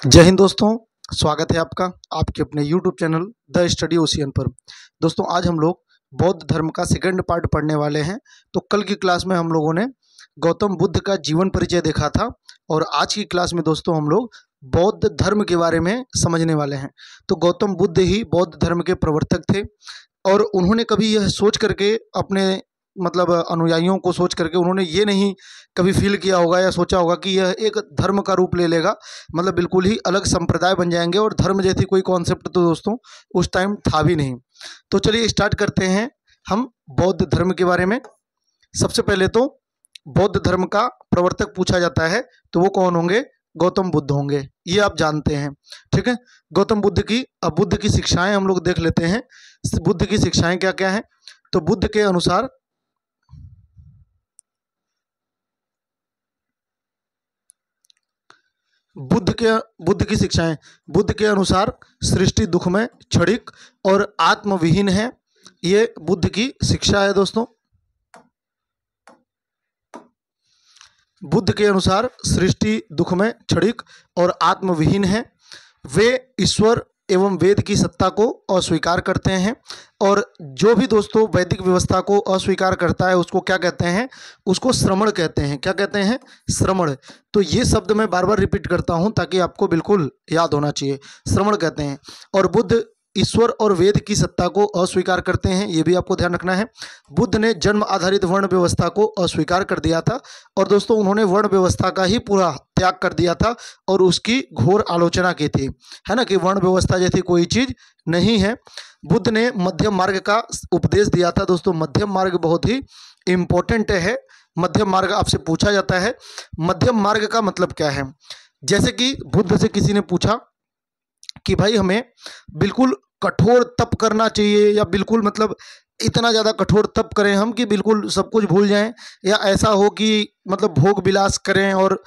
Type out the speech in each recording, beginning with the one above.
जय हिंद दोस्तों। स्वागत है आपका आपके अपने YouTube channel the study ocean पर। दोस्तों आज हम लोग बौद्ध धर्म का सेकंड पार्ट पढ़ने वाले हैं। तो कल की क्लास में हम लोगों ने गौतम बुद्ध का जीवन परिचय देखा था और आज की क्लास में दोस्तों हम लोग बौद्ध धर्म के बारे में समझने वाले हैं। तो गौतम बुद्ध ही बौद्ध धर्म के प्रवर्तक थे और उन्होंने कभी यह सोच करके अपने अनुयायियों को सोच करके उन्होंने ये नहीं कभी फील किया होगा या सोचा होगा कि यह एक धर्म का रूप ले लेगा, बिल्कुल ही अलग संप्रदाय बन जाएंगे। और धर्म जैसी कोई कॉन्सेप्ट तो दोस्तों उस टाइम था भी नहीं। तो चलिए स्टार्ट करते हैं हम बौद्ध धर्म के बारे में। सबसे पहले तो बौद्ध धर्म का प्रवर्तक पूछा जाता है तो वो कौन होंगे? गौतम बुद्ध होंगे, ये आप जानते हैं। ठीक है, गौतम बुद्ध की अब बुद्ध की शिक्षाएं हम लोग देख लेते हैं। बुद्ध की शिक्षाएं क्या क्या हैं? तो बुद्ध के अनुसार बुद्ध की शिक्षाएं बुद्ध के अनुसार सृष्टि दुखमय, क्षणिक और आत्मविहीन है। ये बुद्ध की शिक्षा है दोस्तों। बुद्ध के अनुसार सृष्टि दुखमय, क्षणिक और आत्मविहीन है। वे ईश्वर एवं वेद की सत्ता को अस्वीकार करते हैं और जो भी दोस्तों वैदिक व्यवस्था को अस्वीकार करता है उसको क्या कहते हैं? उसको श्रमण कहते हैं। क्या कहते हैं? श्रमण। तो ये शब्द मैं बार बार रिपीट करता हूं ताकि आपको बिल्कुल याद होना चाहिए। श्रमण कहते हैं। और बुद्ध ईश्वर और वेद की सत्ता को अस्वीकार करते हैं, ये भी आपको ध्यान रखना है। बुद्ध ने जन्म आधारित वर्ण व्यवस्था को अस्वीकार कर दिया था और दोस्तों उन्होंने वर्ण व्यवस्था का ही पूरा त्याग कर दिया था और उसकी घोर आलोचना की थी, है ना, कि वर्ण व्यवस्था जैसी कोई चीज नहीं है। बुद्ध ने मध्यम मार्ग का उपदेश दिया था। दोस्तों मध्यम मार्ग बहुत ही इम्पोर्टेंट है। मध्यम मार्ग आपसे पूछा जाता है, मध्यम मार्ग का मतलब क्या है? जैसे कि बुद्ध से किसी ने पूछा कि भाई हमें बिल्कुल कठोर तप करना चाहिए या बिल्कुल इतना ज़्यादा कठोर तप करें हम कि बिल्कुल सब कुछ भूल जाएं, या ऐसा हो कि भोग विलास करें और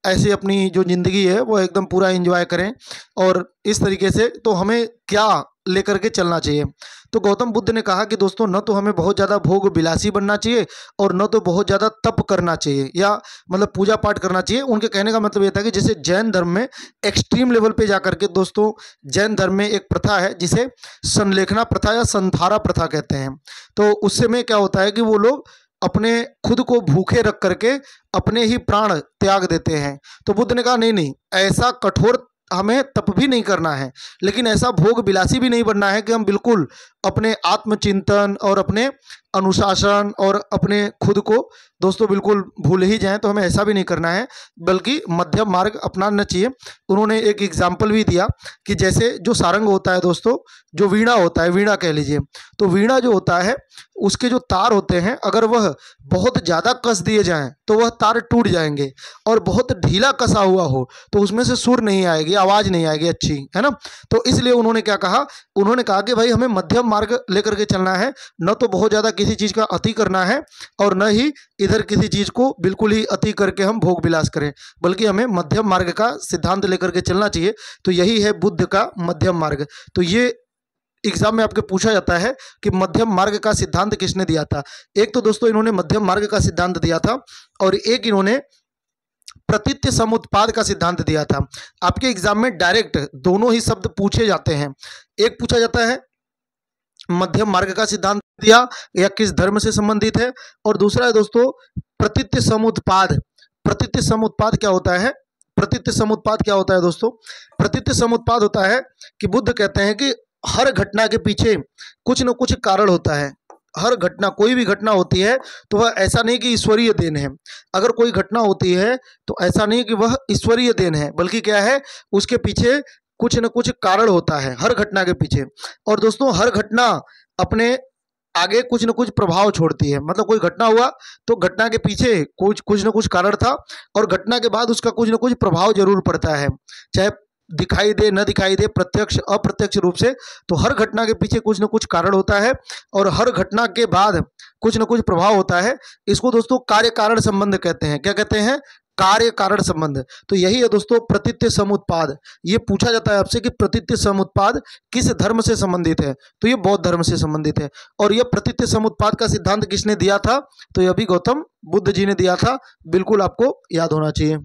ऐसे अपनी जो ज़िंदगी है वो एकदम पूरा एंजॉय करें, और इस तरीके से तो हमें क्या लेकर के चलना चाहिए? तो गौतम बुद्ध ने कहा कि दोस्तों न तो हमें बहुत ज़्यादा भोग विलासी बनना चाहिए और न तो बहुत ज़्यादा तप करना चाहिए या पूजा पाठ करना चाहिए। उनके कहने का मतलब ये था कि जैसे जैन धर्म में एक्सट्रीम लेवल पे जा करके दोस्तों जैन धर्म में एक प्रथा है जिसे संलेखना प्रथा या संधारा प्रथा कहते हैं। तो उससे में क्या होता है कि वो लोग अपने खुद को भूखे रख करके अपने ही प्राण त्याग देते हैं। तो बुद्ध ने कहा नहीं नहीं, ऐसा कठोर हमें तप भी नहीं करना है, लेकिन ऐसा भोग विलासी भी नहीं बनना है कि हम बिल्कुल अपने आत्मचिंतन और अपने अनुशासन और अपने खुद को दोस्तों बिल्कुल भूल ही जाएं। तो हमें ऐसा भी नहीं करना है, बल्कि मध्यम मार्ग अपनाना चाहिए। उन्होंने एक एग्जाम्पल भी दिया कि जैसे जो सारंग होता है दोस्तों, जो वीणा होता है, वीणा कह लीजिए, तो वीणा जो होता है उसके जो तार होते हैं अगर वह बहुत ज़्यादा कस दिए जाएं तो वह तार टूट जाएंगे, और बहुत ढीला कसा हुआ हो तो उसमें से सुर नहीं आएगी, आवाज़ नहीं आएगी अच्छी, है ना। तो इसलिए उन्होंने क्या कहा? उन्होंने कहा कि भाई हमें मध्यम मार्ग लेकर के चलना है, न तो बहुत ज़्यादा किसी चीज़ का अति करना है और न ही इधर किसी चीज़ को बिल्कुल ही अति करके हम भोग विलास करें, बल्कि हमें मध्यम मार्ग का सिद्धांत लेकर के चलना चाहिए। तो यही है बुद्ध का मध्यम मार्ग। तो ये एग्जाम में आपके पूछा जाता है कि मध्यम मार्ग का सिद्धांत किसने दिया था। एक तो दोस्तों इन्होंने मध्यम मार्ग का सिद्धांत दिया था और एक इन्होंने प्रतीत्य समुत्पाद का सिद्धांत दिया था। आपके एग्जाम में डायरेक्ट दोनों ही शब्द पूछे जाते हैं। एक पूछा जाता है मध्यम मार्ग का सिद्धांत दिया या किस धर्म से संबंधित है, और दूसरा है दोस्तों प्रतीत्य समुत्पाद। प्रतीत्य समुत्पाद क्या होता है? प्रतीत्य समुत्पाद क्या होता है दोस्तों? प्रतीत्य समुत्पाद होता है कि बुद्ध कहते हैं कि हर घटना के पीछे कुछ न कुछ कारण होता है। हर घटना, कोई भी घटना होती है तो वह ऐसा नहीं कि ईश्वरीय देन है। अगर कोई घटना होती है तो ऐसा नहीं कि वह ईश्वरीय देन है, बल्कि क्या है, उसके पीछे कुछ न कुछ कारण होता है हर घटना के पीछे। और दोस्तों हर घटना अपने आगे कुछ न कुछ प्रभाव छोड़ती है। कोई घटना हुआ तो घटना के पीछे कुछ न कुछ कारण था और घटना के बाद उसका कुछ न कुछ प्रभाव जरूर पड़ता है, चाहे दिखाई दे न दिखाई दे, प्रत्यक्ष अप्रत्यक्ष रूप से। तो हर घटना के पीछे कुछ न कुछ कारण होता है और हर घटना के बाद कुछ न कुछ प्रभाव होता है। इसको दोस्तों कार्य कारण संबंध कहते हैं। क्या कहते हैं? कार्य कारण संबंध। तो यही है दोस्तों प्रतीत्य समुत्पाद। ये पूछा जाता है आपसे कि प्रतीत्य समुत्पाद किस धर्म से संबंधित है? तो ये बौद्ध धर्म से संबंधित है। और यह प्रतीत्य समुत्पाद का सिद्धांत किसने दिया था? तो यह भी गौतम बुद्ध जी ने दिया था। बिल्कुल आपको याद होना चाहिए।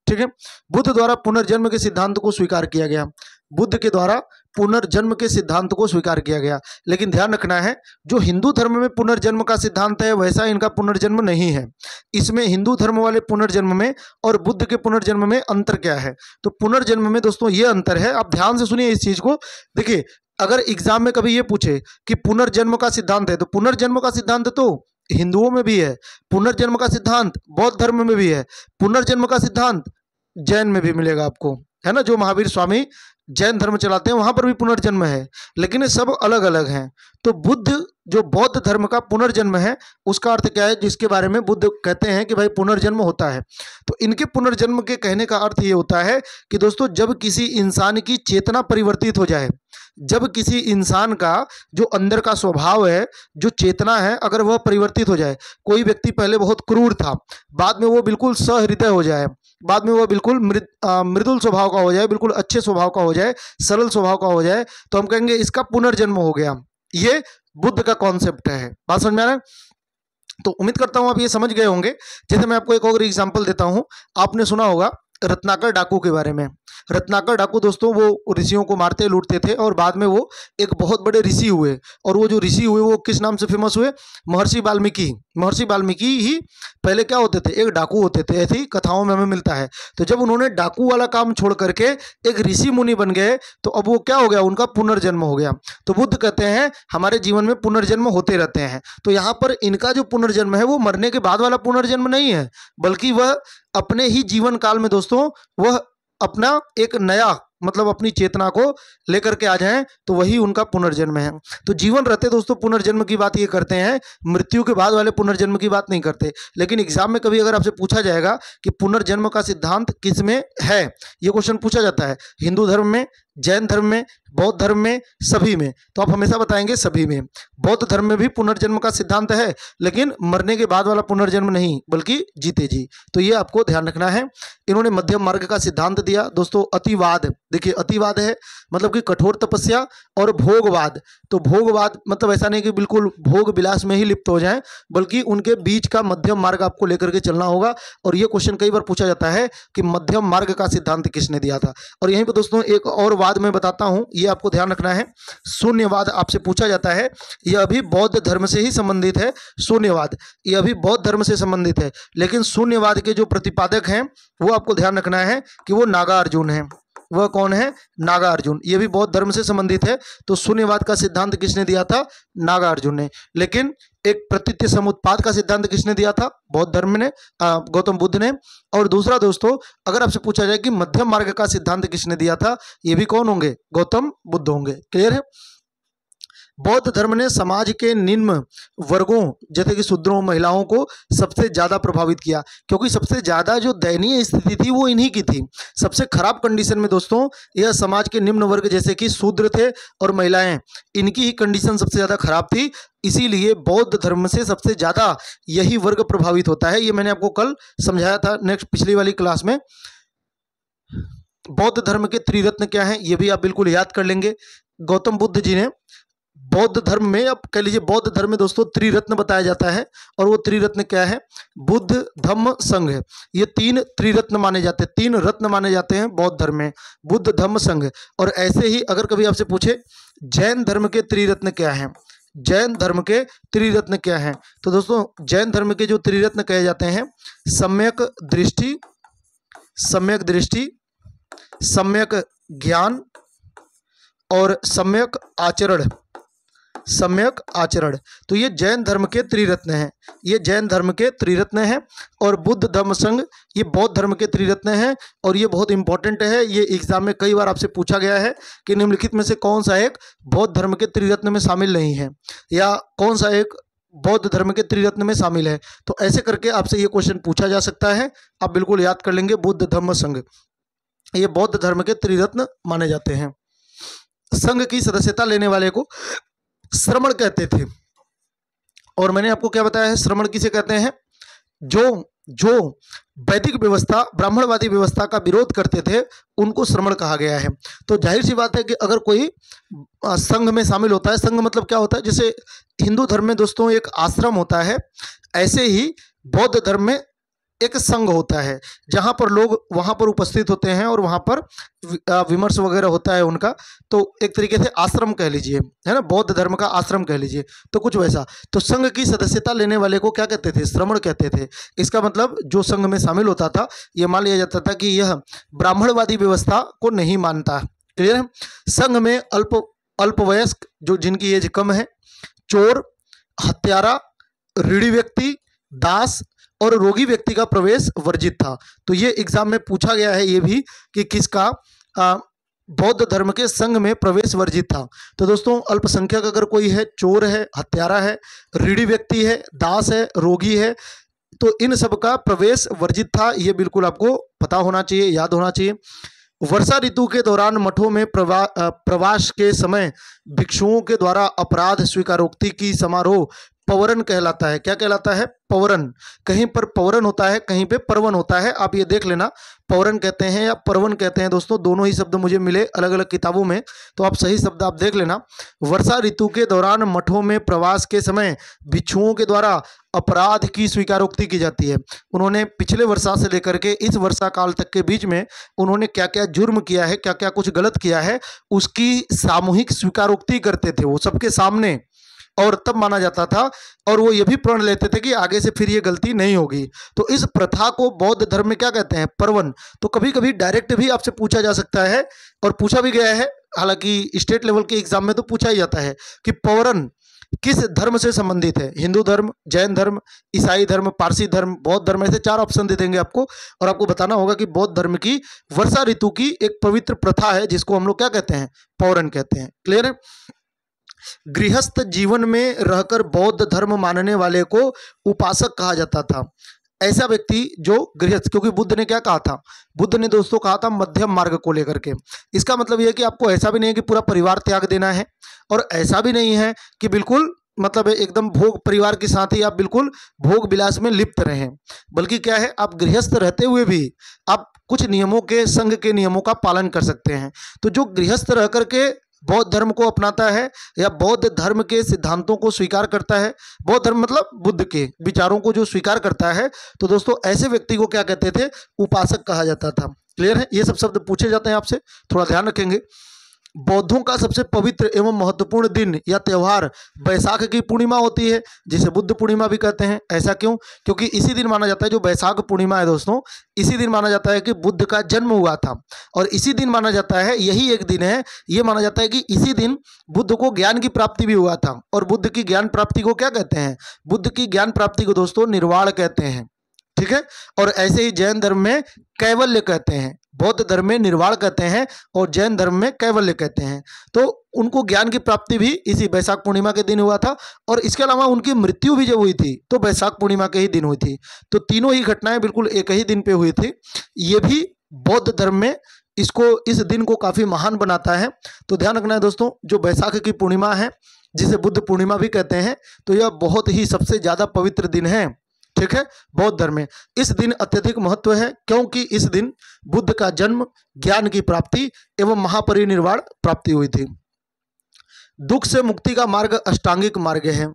ठीक है। बुद्ध द्वारा पुनर्जन्म के सिद्धांत को स्वीकार किया गया, बुद्ध के द्वारा पुनर्जन्म के सिद्धांत को स्वीकार किया गया। लेकिन ध्यान रखना है, जो हिंदू धर्म में पुनर्जन्म का सिद्धांत है वैसा इनका पुनर्जन्म नहीं है। इसमें हिंदू धर्म वाले पुनर्जन्म में और बुद्ध के पुनर्जन्म में अंतर क्या है? तो पुनर्जन्म में दोस्तों ये अंतर है, आप ध्यान से सुनिए इस चीज को। देखिए, अगर एग्जाम में कभी ये पूछे कि पुनर्जन्म का सिद्धांत है, तो पुनर्जन्म का सिद्धांत तो हिंदुओं में भी है, पुनर्जन्म का सिद्धांत बौद्ध धर्म में भी है, पुनर्जन्म का सिद्धांत जैन में भी मिलेगा आपको, है ना। जो महावीर स्वामी जैन धर्म चलाते हैं वहां पर भी पुनर्जन्म है, लेकिन ये सब अलग अलग हैं। तो बुद्ध जो बौद्ध धर्म का पुनर्जन्म है, उसका अर्थ क्या है, जिसके बारे में बुद्ध कहते हैं कि भाई पुनर्जन्म होता है। तो इनके पुनर्जन्म के कहने का अर्थ ये होता है कि दोस्तों, जब किसी इंसान की चेतना परिवर्तित हो जाए, जब किसी इंसान का जो अंदर का स्वभाव है, जो चेतना है, अगर वह परिवर्तित हो जाए। कोई व्यक्ति पहले बहुत क्रूर था, बाद में वो बिल्कुल सहृदय हो जाए, बाद में वह बिल्कुल मृदुल स्वभाव का हो जाए, बिल्कुल अच्छे स्वभाव का हो जाए, सरल स्वभाव का हो जाए, तो हम कहेंगे इसका पुनर्जन्म हो गया। ये बुद्ध का कॉन्सेप्ट है। बात समझ में आ रहा है? तो उम्मीद करता हूं आप ये समझ गए होंगे। जैसे मैं आपको एक और एग्जांपल देता हूं, आपने सुना होगा रत्नाकर डाकू के बारे में। रत्नाकर डाकू दोस्तों वो ऋषियों को मारते लूटते थे और बाद में वो एक बहुत बड़े ऋषि हुए। और वो जो ऋषि हुए वो किस नाम से फेमस हुए? महर्षि वाल्मीकि। महर्षि वाल्मीकि ही पहले क्या होते थे? एक डाकू होते थे, ऐसी कथाओं में हमें मिलता है। तो जब उन्होंने डाकू वाला काम छोड़ करके एक ऋषि मुनि बन गए, तो अब वो क्या हो गया? उनका पुनर्जन्म हो गया। तो बुद्ध कहते हैं हमारे जीवन में पुनर्जन्म होते रहते हैं। तो यहाँ पर इनका जो पुनर्जन्म है वो मरने के बाद वाला पुनर्जन्म नहीं है, बल्कि वह अपने ही जीवन काल में दोस्तों वह अपना एक नया मतलब अपनी चेतना को लेकर के आ जाएं, तो वही उनका पुनर्जन्म है। तो जीवन रहते दोस्तों पुनर्जन्म की बात ये करते हैं, मृत्यु के बाद वाले पुनर्जन्म की बात नहीं करते। लेकिन एग्जाम में कभी अगर आपसे पूछा जाएगा कि पुनर्जन्म का सिद्धांत किस में है, ये क्वेश्चन पूछा जाता है, हिंदू धर्म में, जैन धर्म में, बौद्ध धर्म में, सभी में, तो आप हमेशा बताएंगे सभी में। बौद्ध धर्म में भी पुनर्जन्म का सिद्धांत है, लेकिन मरने के बाद वाला पुनर्जन्म नहीं, बल्कि जीते जी। तो ये आपको ध्यान रखना है। इन्होंने मध्यम मार्ग का सिद्धांत दिया दोस्तों। अतिवाद, देखिए अतिवाद है मतलब कि कठोर तपस्या, और भोगवाद, तो भोगवाद मतलब ऐसा नहीं कि बिल्कुल भोग विलास में ही लिप्त हो जाएं, बल्कि उनके बीच का मध्यम मार्ग आपको लेकर के चलना होगा। और ये क्वेश्चन कई बार पूछा जाता है कि मध्यम मार्ग का सिद्धांत किसने दिया था। और यहीं पर दोस्तों एक और वाद मैं बताता हूं, ये आपको ध्यान रखना है। शून्यवाद आपसे पूछा जाता है, यह अभी बौद्ध धर्म से ही संबंधित है। शून्यवाद यह अभी बौद्ध धर्म से संबंधित है, लेकिन शून्यवाद के जो प्रतिपादक हैं वो आपको ध्यान रखना है कि वो नागार्जुन है। वह कौन है? नागार्जुन। ये भी बौद्ध धर्म से संबंधित है। तो शून्यवाद का सिद्धांत किसने दिया था? नागार्जुन ने। लेकिन एक प्रतीत्य समुत्पाद का सिद्धांत किसने दिया था? बौद्ध धर्म ने, गौतम बुद्ध ने। और दूसरा दोस्तों, अगर आपसे पूछा जाए कि मध्यम मार्ग का सिद्धांत किसने दिया था, ये भी कौन होंगे? गौतम बुद्ध होंगे। क्लियर है? बौद्ध धर्म ने समाज के निम्न वर्गों जैसे कि शूद्रों, महिलाओं को सबसे ज़्यादा प्रभावित किया, क्योंकि सबसे ज़्यादा जो दयनीय स्थिति थी वो इन्हीं की थी। सबसे खराब कंडीशन में दोस्तों यह समाज के निम्न वर्ग जैसे कि शूद्र थे और महिलाएं, इनकी ही कंडीशन सबसे ज़्यादा खराब थी। इसीलिए बौद्ध धर्म से सबसे ज़्यादा यही वर्ग प्रभावित होता है। ये मैंने आपको कल समझाया था पिछली वाली क्लास में। बौद्ध धर्म के त्रिरत्न क्या हैं, ये भी आप बिल्कुल याद कर लेंगे। गौतम बुद्ध जी ने बौद्ध धर्म में, अब कह लीजिए बौद्ध धर्म में दोस्तों त्रिरत्न बताया जाता है। और वो त्रिरत्न क्या है? बुद्ध, धम्म, संघ। ये तीन त्रिरत्न माने जाते हैं, तीन रत्न माने जाते हैं बौद्ध धर्म में, बुद्ध, धम्म, संघ। और ऐसे ही अगर कभी आपसे पूछे जैन धर्म के त्रिरत्न क्या हैं, जैन धर्म के त्रिरत्न क्या हैं, तो दोस्तों जैन धर्म के जो त्रिरत्न कहे जाते हैं, सम्यक दृष्टि, सम्यक दृष्टि, सम्यक ज्ञान और सम्यक आचरण। सम्यक आचरण, तो ये जैन धर्म के त्रिरत्न हैं। ये जैन धर्म के त्रिरत्न हैं। और बुद्ध, धम्म, संघ ये बौद्ध धर्म के त्रिरत्न हैं। और ये बहुत इंपॉर्टेंट है, ये एग्जाम में कई बार आपसे पूछा गया है कि निम्नलिखित में से कौन सा एक बौद्ध धर्म के त्रिरत्न में शामिल नहीं है, या कौन सा एक बौद्ध धर्म के त्रिरत्न में शामिल है। तो ऐसे करके आपसे ये क्वेश्चन पूछा जा सकता है, आप बिल्कुल याद कर लेंगे। बुद्ध, धम्म, संघ ये बौद्ध धर्म के त्रिरत्न माने जाते हैं। संघ की सदस्यता लेने वाले को श्रमण कहते थे। और मैंने आपको क्या बताया है, श्रमण किसे कहते हैं? जो वैदिक व्यवस्था, ब्राह्मणवादी व्यवस्था का विरोध करते थे, उनको श्रमण कहा गया है। तो जाहिर सी बात है कि अगर कोई संघ में शामिल होता है, संघ मतलब क्या होता है, जैसे हिंदू धर्म में दोस्तों एक आश्रम होता है, ऐसे ही बौद्ध धर्म में एक संघ होता है जहाँ पर लोग वहाँ पर उपस्थित होते हैं और वहाँ पर विमर्श वगैरह होता है उनका। तो एक तरीके से आश्रम कह लीजिए, है ना, बौद्ध धर्म का आश्रम कह लीजिए, तो कुछ वैसा। तो संघ की सदस्यता लेने वाले को क्या कहते थे? श्रमण कहते थे। इसका मतलब जो संघ में शामिल होता था, ये मान लिया जाता था कि यह ब्राह्मणवादी व्यवस्था को नहीं मानता। क्लियर है? संघ में अल्पवयस्क, जो जिनकी एज कम है, चोर, हत्यारा, ऋणी व्यक्ति, दास और रोगी व्यक्ति का प्रवेश वर्जित था। तो ये एग्जाम में पूछा गया है ये भी कि किसका बौद्ध धर्म के संघ में प्रवेश वर्जित था। तो दोस्तों, अल्पसंख्यक अगर कोई है, चोर है, हत्यारा है, ऋणी व्यक्ति है, दास है, रोगी है, तो इन सब का प्रवेश वर्जित था। ये बिल्कुल आपको पता होना चाहिए, याद होना चाहिए। वर्षा ऋतु के दौरान मठों में प्रवास के समय भिक्षुओं के द्वारा अपराध स्वीकारोक्ति की समारोह पवरन कहलाता है। क्या कहलाता है? पवरन। कहीं पर पवरन होता है, कहीं पे परवन होता है, आप ये देख लेना, पवरन कहते हैं या परवन कहते हैं। दोस्तों, दोनों ही शब्द मुझे मिले अलग अलग किताबों में, तो आप सही शब्द आप देख लेना। वर्षा ऋतु के दौरान मठों में प्रवास के समय भिक्षुओं के द्वारा अपराध की स्वीकारोक्ति की जाती है। उन्होंने पिछले वर्षा से लेकर के इस वर्षा काल तक के बीच में उन्होंने क्या क्या जुर्म किया है, क्या क्या कुछ गलत किया है, उसकी सामूहिक स्वीकारोक्ति करते थे वो सबके सामने, और तब माना जाता था। और वो ये भी प्रण लेते थे कि आगे से फिर ये गलती नहीं होगी। तो इस प्रथा को बौद्ध धर्म में क्या कहते हैं? परवन। तो कभी कभी डायरेक्ट भी आपसे पूछा जा सकता है, और पूछा भी गया है, हालांकि स्टेट लेवल के एग्जाम में तो पूछा ही जाता है कि पवरन किस धर्म से संबंधित है? हिंदू धर्म, जैन धर्म, ईसाई धर्म, पारसी धर्म, बौद्ध धर्म। ऐसे 4 ऑप्शन दे देंगे आपको, और आपको बताना होगा कि बौद्ध धर्म की वर्षा ऋतु की एक पवित्र प्रथा है जिसको हम लोग क्या कहते हैं? पौरन कहते हैं। क्लियर है? गृहस्थ जीवन में रहकर बौद्ध धर्म मानने वाले को उपासक कहा जाता था। ऐसा व्यक्ति जो गृहस्थ, क्योंकि बुद्ध ने क्या कहा था? बुद्ध ने दोस्तों कहा था मध्यम मार्ग को लेकर के। इसका मतलब यह है कि आपको ऐसा भी नहीं है कि पूरा परिवार त्याग देना है, और ऐसा भी नहीं है कि बिल्कुल मतलब एकदम भोग, परिवार के साथ ही आप बिल्कुल भोग विलास में लिप्त रहें, बल्कि क्या है, आप गृहस्थ रहते हुए भी आप कुछ नियमों के, संघ के नियमों का पालन कर सकते हैं। तो जो गृहस्थ रह करके बौद्ध धर्म को अपनाता है या बौद्ध धर्म के सिद्धांतों को स्वीकार करता है, बौद्ध धर्म मतलब बुद्ध के विचारों को जो स्वीकार करता है, तो दोस्तों ऐसे व्यक्ति को क्या कहते थे? उपासक कहा जाता था। क्लियर है? ये सब शब्द पूछे जाते हैं आपसे, थोड़ा ध्यान रखेंगे। बौद्धों का सबसे पवित्र एवं महत्वपूर्ण दिन या त्यौहार बैसाख की पूर्णिमा होती है, जिसे बुद्ध पूर्णिमा भी कहते हैं। ऐसा क्यों? क्योंकि इसी दिन माना जाता है, जो बैसाख पूर्णिमा है दोस्तों, इसी दिन माना जाता है कि बुद्ध का जन्म हुआ था, और इसी दिन माना जाता है, यही एक दिन है, ये माना जाता है कि इसी दिन बुद्ध को ज्ञान की प्राप्ति भी हुआ था। और बुद्ध की ज्ञान प्राप्ति को क्या कहते हैं? बुद्ध की ज्ञान प्राप्ति को दोस्तों निर्वाण कहते हैं। ठीक है? और ऐसे ही जैन धर्म में कैवल्य कहते हैं, बौद्ध धर्म में निर्वाण कहते हैं, और जैन धर्म में कैवल्य कहते हैं। तो उनको ज्ञान की प्राप्ति भी इसी बैसाख पूर्णिमा के दिन हुआ था, और इसके अलावा उनकी मृत्यु भी जब हुई थी तो बैसाख पूर्णिमा के ही दिन हुई थी। तो तीनों ही घटनाएं बिल्कुल एक ही दिन पे हुई थी। ये भी बौद्ध धर्म में इसको, इस दिन को काफी महान बनाता है। तो ध्यान रखना है दोस्तों, जो बैसाख की पूर्णिमा है, जिसे बुद्ध पूर्णिमा भी कहते हैं, तो यह बहुत ही सबसे ज्यादा पवित्र दिन है। ठीक है? बौद्ध धर्म में इस दिन अत्यधिक महत्व है, क्योंकि इस दिन बुद्ध का जन्म, ज्ञान की प्राप्ति एवं महापरिनिर्वाण प्राप्ति हुई थी। दुख से मुक्ति का मार्ग अष्टांगिक मार्ग है।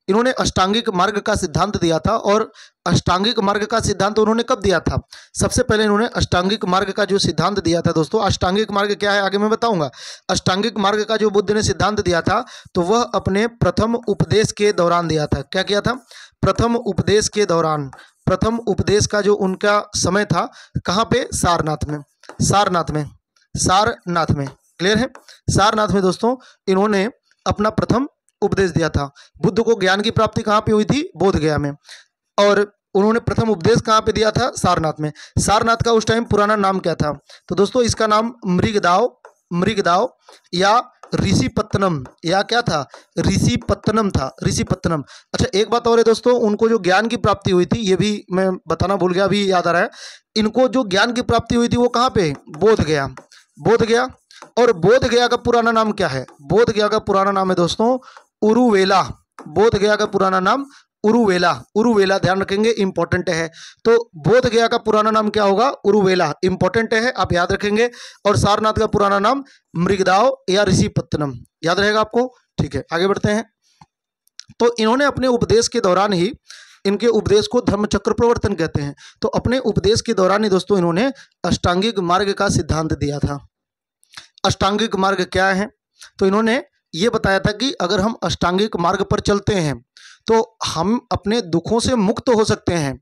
इन्होंने अष्टांगिक मार्ग का सिद्धांत दिया था, और अष्टांगिक मार्ग का सिद्धांत उन्होंने कब दिया था? सबसे पहले इन्होंने अष्टांगिक मार्ग का जो सिद्धांत दिया था दोस्तों, अष्टांगिक मार्ग क्या है आगे मैं बताऊंगा। अष्टांगिक मार्ग का जो बुद्ध ने सिद्धांत दिया था, तो वह अपने प्रथम उपदेश के दौरान दिया था। क्या किया था? प्रथम उपदेश के दौरान, प्रथम उपदेश का जो उनका समय था, कहाँ पे? सारनाथ में, सारनाथ में, सारनाथ में। क्लियर है? सारनाथ में दोस्तों इन्होंने अपना प्रथम उपदेश दिया था। बुद्ध को ज्ञान की प्राप्ति कहाँ पे हुई थी? बोध गया में। और उन्होंने प्रथम उपदेश कहाँ पे दिया था? सारनाथ में। सारनाथ का उस टाइम पुराना नाम क्या था? तो दोस्तों इसका नाम मृगदाव, मृगदाव या ऋषिपत्तनम, या क्या था? ऋषिपत्तनम था, ऋषिपत्तनम। अच्छा, एक बात और है दोस्तों, उनको जो ज्ञान की प्राप्ति हुई थी, ये भी मैं बताना भूल गया, अभी याद आ रहा है। इनको जो ज्ञान की प्राप्ति हुई थी वो कहाँ पे? बोध गया, बोध गया। और बोध गया का पुराना नाम क्या है? बोध गया का पुराना नाम है दोस्तों उरुवेला। बोध गया का पुराना नाम उरुवेला, उरुवेला, ध्यान रखेंगे, इंपॉर्टेंट है। तो बोध गया का पुराना नाम क्या होगा? उरुवेला, इंपॉर्टेंट है, आप याद रखेंगे। और सारनाथ का पुराना नाम मृगदाव या ऋषिपत्तनम, याद रहेगा आपको। ठीक है, आगे बढ़ते हैं। तो इन्होंने अपने उपदेश के दौरान ही इनके उपदेश को धर्मचक्र प्रवर्तन कहते हैं। तो अपने उपदेश के दौरान ही दोस्तों इन्होंने अष्टांगिक मार्ग का सिद्धांत दिया था। अष्टांगिक मार्ग क्या है? तो इन्होंने ये बताया था कि अगर हम अष्टांगिक मार्ग पर चलते हैं तो हम अपने दुखों से मुक्त हो सकते हैं,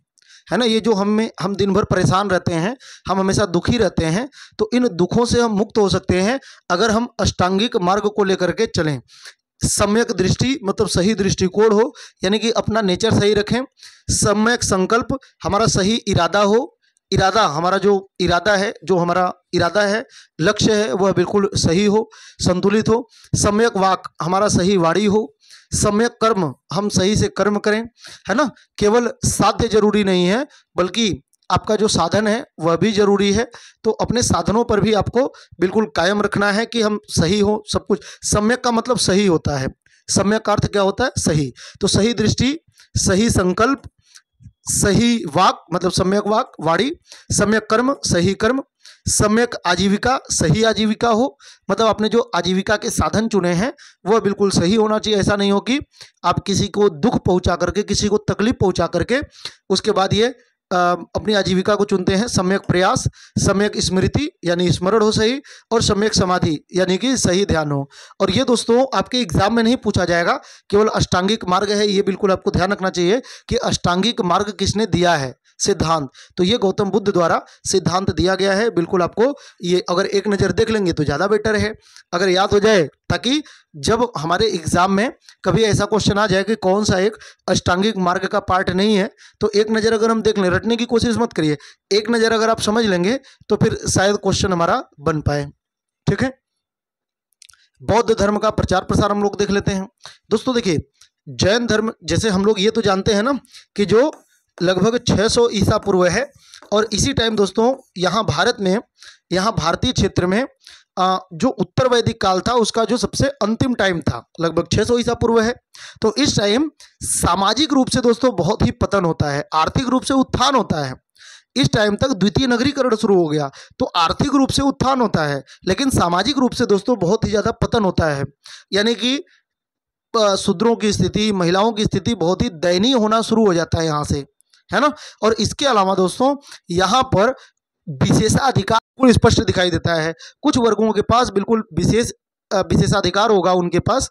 है ना। ये जो हम दिन भर परेशान रहते हैं, हम हमेशा दुखी रहते हैं, तो इन दुखों से हम मुक्त हो सकते हैं अगर हम अष्टांगिक मार्ग को लेकर के चलें। सम्यक दृष्टि मतलब सही दृष्टिकोण हो, यानी कि अपना नेचर सही रखें। सम्यक संकल्प, हमारा सही इरादा हो, इरादा हमारा जो इरादा है, जो हमारा इरादा है, लक्ष्य है, वह बिल्कुल सही हो, संतुलित हो। सम्यक वाक, हमारा सही वाणी हो। सम्यक कर्म, हम सही से कर्म करें, है ना। केवल साध्य जरूरी नहीं है बल्कि आपका जो साधन है वह भी जरूरी है। तो अपने साधनों पर भी आपको बिल्कुल कायम रखना है कि हम सही हो सब कुछ। सम्यक का मतलब सही होता है, सम्यक का अर्थ क्या होता है? सही। तो सही दृष्टि, सही संकल्प, सही वाक मतलब सम्यक वाक वाणी, सम्यक कर्म सही कर्म, सम्यक आजीविका सही आजीविका हो, मतलब आपने जो आजीविका के साधन चुने हैं वह बिल्कुल सही होना चाहिए। ऐसा नहीं हो कि आप किसी को दुख पहुंचा करके, किसी को तकलीफ पहुंचा करके उसके बाद ये अपनी आजीविका को चुनते हैं। सम्यक प्रयास, सम्यक स्मृति यानी स्मरण हो सही, और सम्यक समाधि यानी कि सही ध्यान हो। और ये दोस्तों आपके एग्जाम में नहीं पूछा जाएगा, केवल अष्टांगिक मार्ग है, ये बिल्कुल आपको ध्यान रखना चाहिए कि अष्टांगिक मार्ग किसने दिया है, सिद्धांत। तो ये गौतम बुद्ध द्वारा सिद्धांत दिया गया है। बिल्कुल आपको ये अगर एक नज़र देख लेंगे तो ज़्यादा बेटर है, अगर याद हो जाए, ताकि जब हमारे एग्जाम में कभी ऐसा क्वेश्चन आ जाए कि कौन सा एक अष्टांगिक मार्ग का पार्ट नहीं है, तो एक नज़र अगर हम देख लें, रटने की कोशिश मत करिए, एक नज़र अगर आप समझ लेंगे तो फिर शायद क्वेश्चन हमारा बन पाए। ठीक है। बौद्ध धर्म का प्रचार प्रसार हम लोग देख लेते हैं। दोस्तों देखिए, जैन धर्म, जैसे हम लोग ये तो जानते हैं ना कि जो लगभग 600 ईसा पूर्व है, और इसी टाइम दोस्तों यहाँ भारत में, यहाँ भारतीय क्षेत्र में जो उत्तर वैदिक काल था उसका जो सबसे अंतिम टाइम था, लगभग 600 ईसा पूर्व है। तो इस टाइम सामाजिक रूप से दोस्तों बहुत ही पतन होता है, आर्थिक रूप से उत्थान होता है। इस टाइम तक द्वितीय नगरीकरण शुरू हो गया, तो आर्थिक रूप से उत्थान होता है, लेकिन सामाजिक रूप से दोस्तों बहुत ही ज़्यादा पतन होता है। यानी कि शूद्रों की स्थिति, महिलाओं की स्थिति बहुत ही दयनीय होना शुरू हो जाता है यहाँ से, है ना। और इसके अलावा दोस्तों यहाँ पर विशेषाधिकार बिल्कुल स्पष्ट दिखाई देता है। कुछ वर्गों के पास बिल्कुल विशेषाधिकार होगा उनके पास,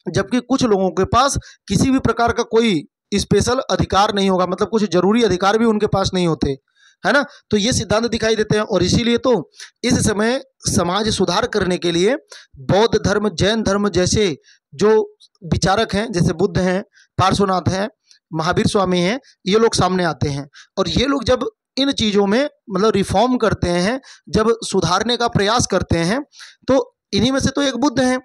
जबकि कुछ लोगों के पास किसी भी प्रकार का कोई स्पेशल अधिकार नहीं होगा, मतलब कुछ जरूरी अधिकार भी उनके पास नहीं होते, है ना। तो ये सिद्धांत दिखाई देते हैं, और इसीलिए तो इस समय समाज सुधार करने के लिए बौद्ध धर्म, जैन धर्म जैसे जो विचारक हैं, जैसे बुद्ध हैं, पार्श्वनाथ हैं, महावीर स्वामी हैं, ये लोग सामने आते हैं। और ये लोग जब इन चीज़ों में मतलब रिफॉर्म करते हैं, जब सुधारने का प्रयास करते हैं, तो इन्हीं में से तो एक बुद्ध हैं।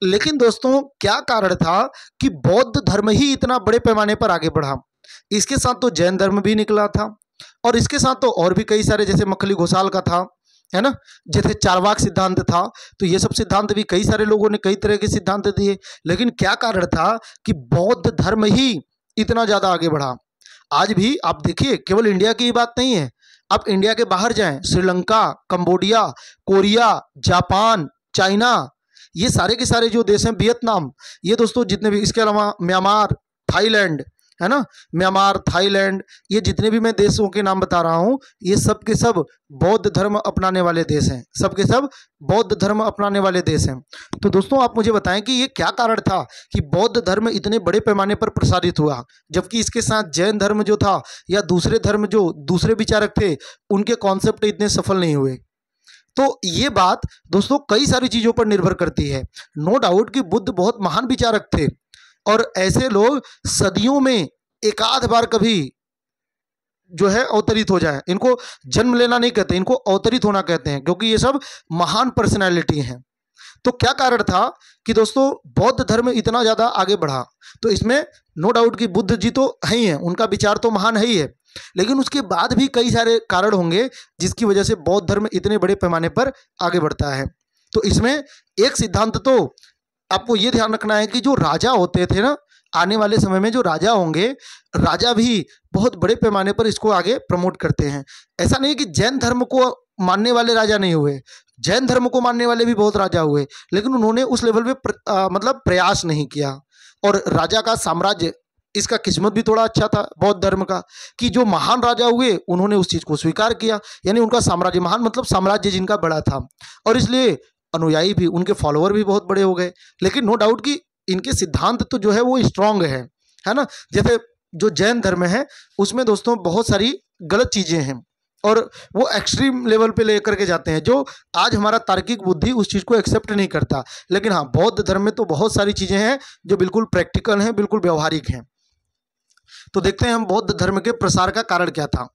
लेकिन दोस्तों क्या कारण था कि बौद्ध धर्म ही इतना बड़े पैमाने पर आगे बढ़ा? इसके साथ तो जैन धर्म भी निकला था, और इसके साथ तो और भी कई सारे, जैसे मखली घोषाल का था, है ना, जैसे चारवाक सिद्धांत था। तो ये सब सिद्धांत भी कई सारे लोगों ने कई तरह के सिद्धांत दिए। लेकिन क्या कारण था कि बौद्ध धर्म ही इतना ज़्यादा आगे बढ़ा? आज भी आप देखिए, केवल इंडिया की ही बात नहीं है, आप इंडिया के बाहर जाएं, Sri Lanka, Cambodia, Korea, Japan, China, ये सारे के सारे जो देश हैं, वियतनाम, ये दोस्तों जितने भी, इसके अलावा म्यांमार, थाईलैंड, है ना, म्यांमार, थाईलैंड, ये जितने भी मैं देशों के नाम बता रहा हूँ, ये सब के सब बौद्ध धर्म अपनाने वाले देश हैं, सब के सब बौद्ध धर्म अपनाने वाले देश हैं। तो दोस्तों आप मुझे बताएं कि ये क्या कारण था कि बौद्ध धर्म इतने बड़े पैमाने पर प्रसारित हुआ, जबकि इसके साथ जैन धर्म जो था या दूसरे धर्म जो दूसरे विचारक थे, उनके कॉन्सेप्ट इतने सफल नहीं हुए। तो ये बात दोस्तों कई सारी चीज़ों पर निर्भर करती है। नो डाउट कि बुद्ध बहुत महान विचारक थे, और ऐसे लोग सदियों में एक आध बार कभी जो है अवतरित हो जाए, इनको जन्म लेना नहीं कहते, इनको अवतरित होना कहते हैं, क्योंकि ये सब महान पर्सनैलिटी हैं। तो क्या कारण था कि दोस्तों बौद्ध धर्म इतना ज़्यादा आगे बढ़ा? तो इसमें नो डाउट कि बुद्ध जी तो है ही हैं, उनका विचार तो महान है ही है, लेकिन उसके बाद भी कई सारे कारण होंगे जिसकी वजह से बौद्ध धर्म इतने बड़े पैमाने पर आगे बढ़ता है। तो इसमें एक सिद्धांत तो आपको ये ध्यान रखना है कि जो राजा होते थे ना, आने वाले समय में जो राजा होंगे, राजा भी बहुत बड़े पैमाने पर इसको आगे प्रमोट करते हैं। ऐसा नहीं कि जैन धर्म को मानने वाले राजा नहीं हुए, जैन धर्म को मानने वाले भी बहुत राजा हुए, लेकिन उन्होंने उस लेवल पे मतलब प्रयास नहीं किया, और राजा का साम्राज्य इसका किस्मत भी थोड़ा अच्छा था बौद्ध धर्म का, कि जो महान राजा हुए उन्होंने उस चीज़ को स्वीकार किया, यानी उनका साम्राज्य, महान मतलब साम्राज्य जिनका बड़ा था, और इसलिए अनुयायी भी, उनके फॉलोअर भी बहुत बड़े हो गए। लेकिन नो डाउट कि इनके सिद्धांत तो जो है वो स्ट्रांग है ना। जैसे जो जैन धर्म है उसमें दोस्तों बहुत सारी गलत चीज़ें हैं और वो एक्सट्रीम लेवल पे लेकर के जाते हैं, जो आज हमारा तार्किक बुद्धि उस चीज़ को एक्सेप्ट नहीं करता। लेकिन हाँ, बौद्ध धर्म में तो बहुत सारी चीज़ें हैं जो बिल्कुल प्रैक्टिकल हैं, बिल्कुल व्यवहारिक हैं। तो देखते हैं हम बौद्ध धर्म के प्रसार का कारण क्या था।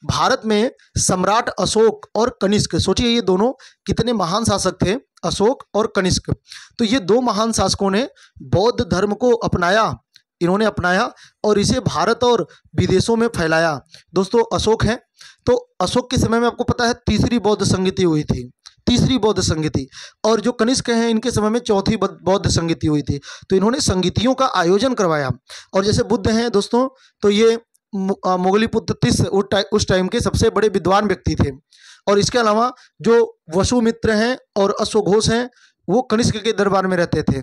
भारत में सम्राट अशोक और कनिष्क, सोचिए ये दोनों कितने महान शासक थे, अशोक और कनिष्क। तो ये दो महान शासकों ने बौद्ध धर्म को अपनाया, इन्होंने अपनाया और इसे भारत और विदेशों में फैलाया। दोस्तों अशोक हैं, तो अशोक के समय में आपको पता है तीसरी बौद्ध संगति हुई थी, तीसरी बौद्ध संगति, और जो कनिष्क हैं इनके समय में चौथी बौद्ध संगति हुई थी। तो इन्होंने संगतियों का आयोजन करवाया। और जैसे बुद्ध हैं दोस्तों, तो ये मोगलीपुत्र तिस्स उस टाइम के सबसे बड़े विद्वान व्यक्ति थे। और इसके अलावा जो वसुमित्र हैं और अश्वघोष हैं वो कनिष्क के दरबार में रहते थे,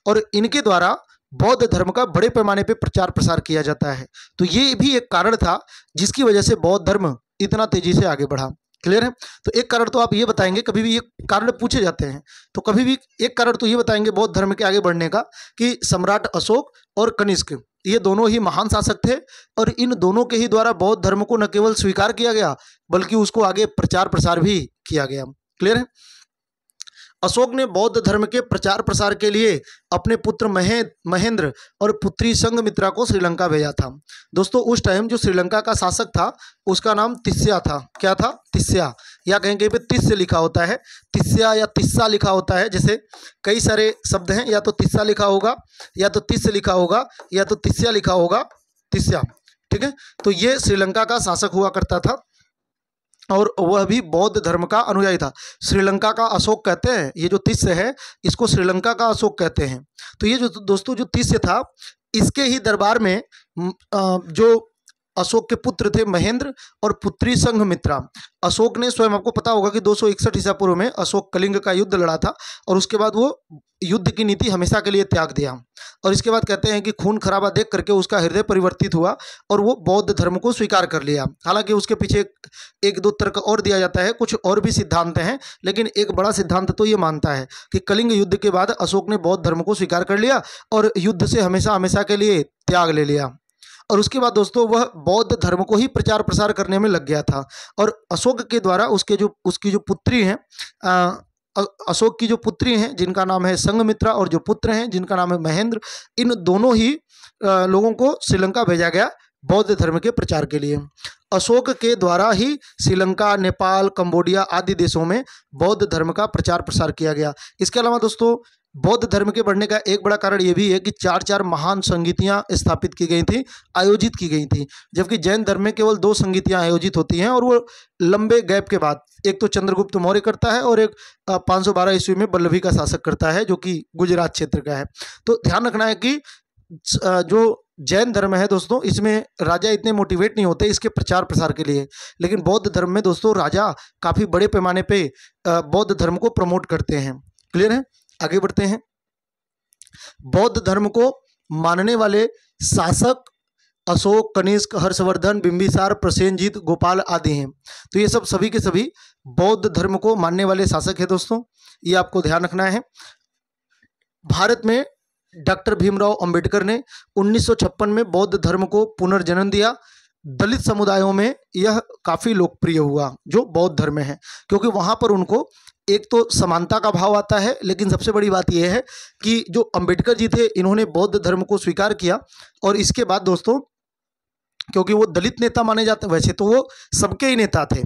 और इनके द्वारा बौद्ध धर्म का बड़े पैमाने पर प्रचार प्रसार किया जाता है। तो ये भी एक कारण था जिसकी वजह से बौद्ध धर्म इतना तेजी से आगे बढ़ा। क्लियर है। तो एक कारण तो आप ये बताएंगे, कभी भी ये कारण पूछे जाते हैं तो कभी भी एक कारण तो ये बताएंगे बौद्ध धर्म के आगे बढ़ने का, कि सम्राट अशोक और कनिष्क ये दोनों ही महान शासक थे, और इन दोनों के ही द्वारा बौद्ध धर्म को न केवल स्वीकार किया गया बल्कि उसको आगे प्रचार प्रसार भी किया गया। क्लियर है। अशोक ने बौद्ध धर्म के प्रचार प्रसार के लिए अपने पुत्र महेंद्र और पुत्री संघमित्रा को श्रीलंका भेजा था। दोस्तों उस टाइम जो श्रीलंका का शासक था उसका नाम तिस्या था। क्या था? तिस्या, या कहीं कहीं पे तिस्स लिखा होता है, तिस्या या तिस्सा लिखा होता है। जैसे कई सारे शब्द हैं, या तो तिस्सा लिखा होगा, या तो तिस्स लिखा होगा, या तो तिस्या लिखा होगा, तिस्या। ठीक है। तो ये श्रीलंका का शासक हुआ करता था और वह भी बौद्ध धर्म का अनुयायी था। श्रीलंका का अशोक कहते हैं, ये जो तिस्स है इसको श्रीलंका का अशोक कहते हैं। तो ये जो दोस्तों जो तिस्स था इसके ही दरबार में जो अशोक के पुत्र थे महेंद्र और पुत्री संघमित्रा। अशोक ने स्वयं, आपको पता होगा कि 261 ईसा पूर्व में अशोक कलिंग का युद्ध लड़ा था और उसके बाद वो युद्ध की नीति हमेशा के लिए त्याग दिया। और इसके बाद कहते हैं कि खून खराबा देख करके उसका हृदय परिवर्तित हुआ और वो बौद्ध धर्म को स्वीकार कर लिया। हालांकि उसके पीछे एक दो तर्क और दिया जाता है, कुछ और भी सिद्धांत हैं, लेकिन एक बड़ा सिद्धांत तो ये मानता है कि कलिंग युद्ध के बाद अशोक ने बौद्ध धर्म को स्वीकार कर लिया और युद्ध से हमेशा हमेशा के लिए त्याग ले लिया। और उसके बाद दोस्तों वह बौद्ध धर्म को ही प्रचार प्रसार करने में लग गया था। और अशोक के द्वारा उसकी जो पुत्री हैं, अशोक की जो पुत्री हैं जिनका नाम है संघमित्रा और जो पुत्र हैं जिनका नाम है महेंद्र, इन दोनों ही लोगों को श्रीलंका भेजा गया बौद्ध धर्म के प्रचार के लिए। अशोक के द्वारा ही श्रीलंका, नेपाल, कंबोडिया आदि देशों में बौद्ध धर्म का प्रचार प्रसार किया गया। इसके अलावा दोस्तों बौद्ध धर्म के बढ़ने का एक बड़ा कारण ये भी है कि चार महान संगीतियाँ स्थापित की गई थी, आयोजित की गई थी, जबकि जैन धर्म में केवल 2 संगीतियाँ आयोजित होती हैं और वो लंबे गैप के बाद, एक तो चंद्रगुप्त मौर्य करता है और एक 512 ईस्वी में वल्लभी का शासक करता है जो कि गुजरात क्षेत्र का है। तो ध्यान रखना है कि जो जैन धर्म है दोस्तों इसमें राजा इतने मोटिवेट नहीं होते इसके प्रचार प्रसार के लिए, लेकिन बौद्ध धर्म में दोस्तों राजा काफ़ी बड़े पैमाने पे बौद्ध धर्म को प्रमोट करते हैं। क्लियर है। आगे बढ़ते हैं। बौद्ध धर्म को मानने वाले शासक अशोक, कनिष्क, हर्षवर्धन, बिंबिसार, प्रसेनजीत, गोपाल आदि हैं। तो ये सब सभी के सभी बौद्ध धर्म को मानने वाले शासक हैं दोस्तों, ये आपको ध्यान रखना है। भारत में डॉक्टर भीमराव अंबेडकर ने 1956 में बौद्ध धर्म को पुनर्जन्म दिया। दलित समुदायों में यह काफ़ी लोकप्रिय हुआ जो बौद्ध धर्म है, क्योंकि वहाँ पर उनको एक तो समानता का भाव आता है, लेकिन सबसे बड़ी बात यह है कि जो अंबेडकर जी थे इन्होंने बौद्ध धर्म को स्वीकार किया। और इसके बाद दोस्तों क्योंकि वो दलित नेता माने जाते, वैसे तो वो सबके ही नेता थे,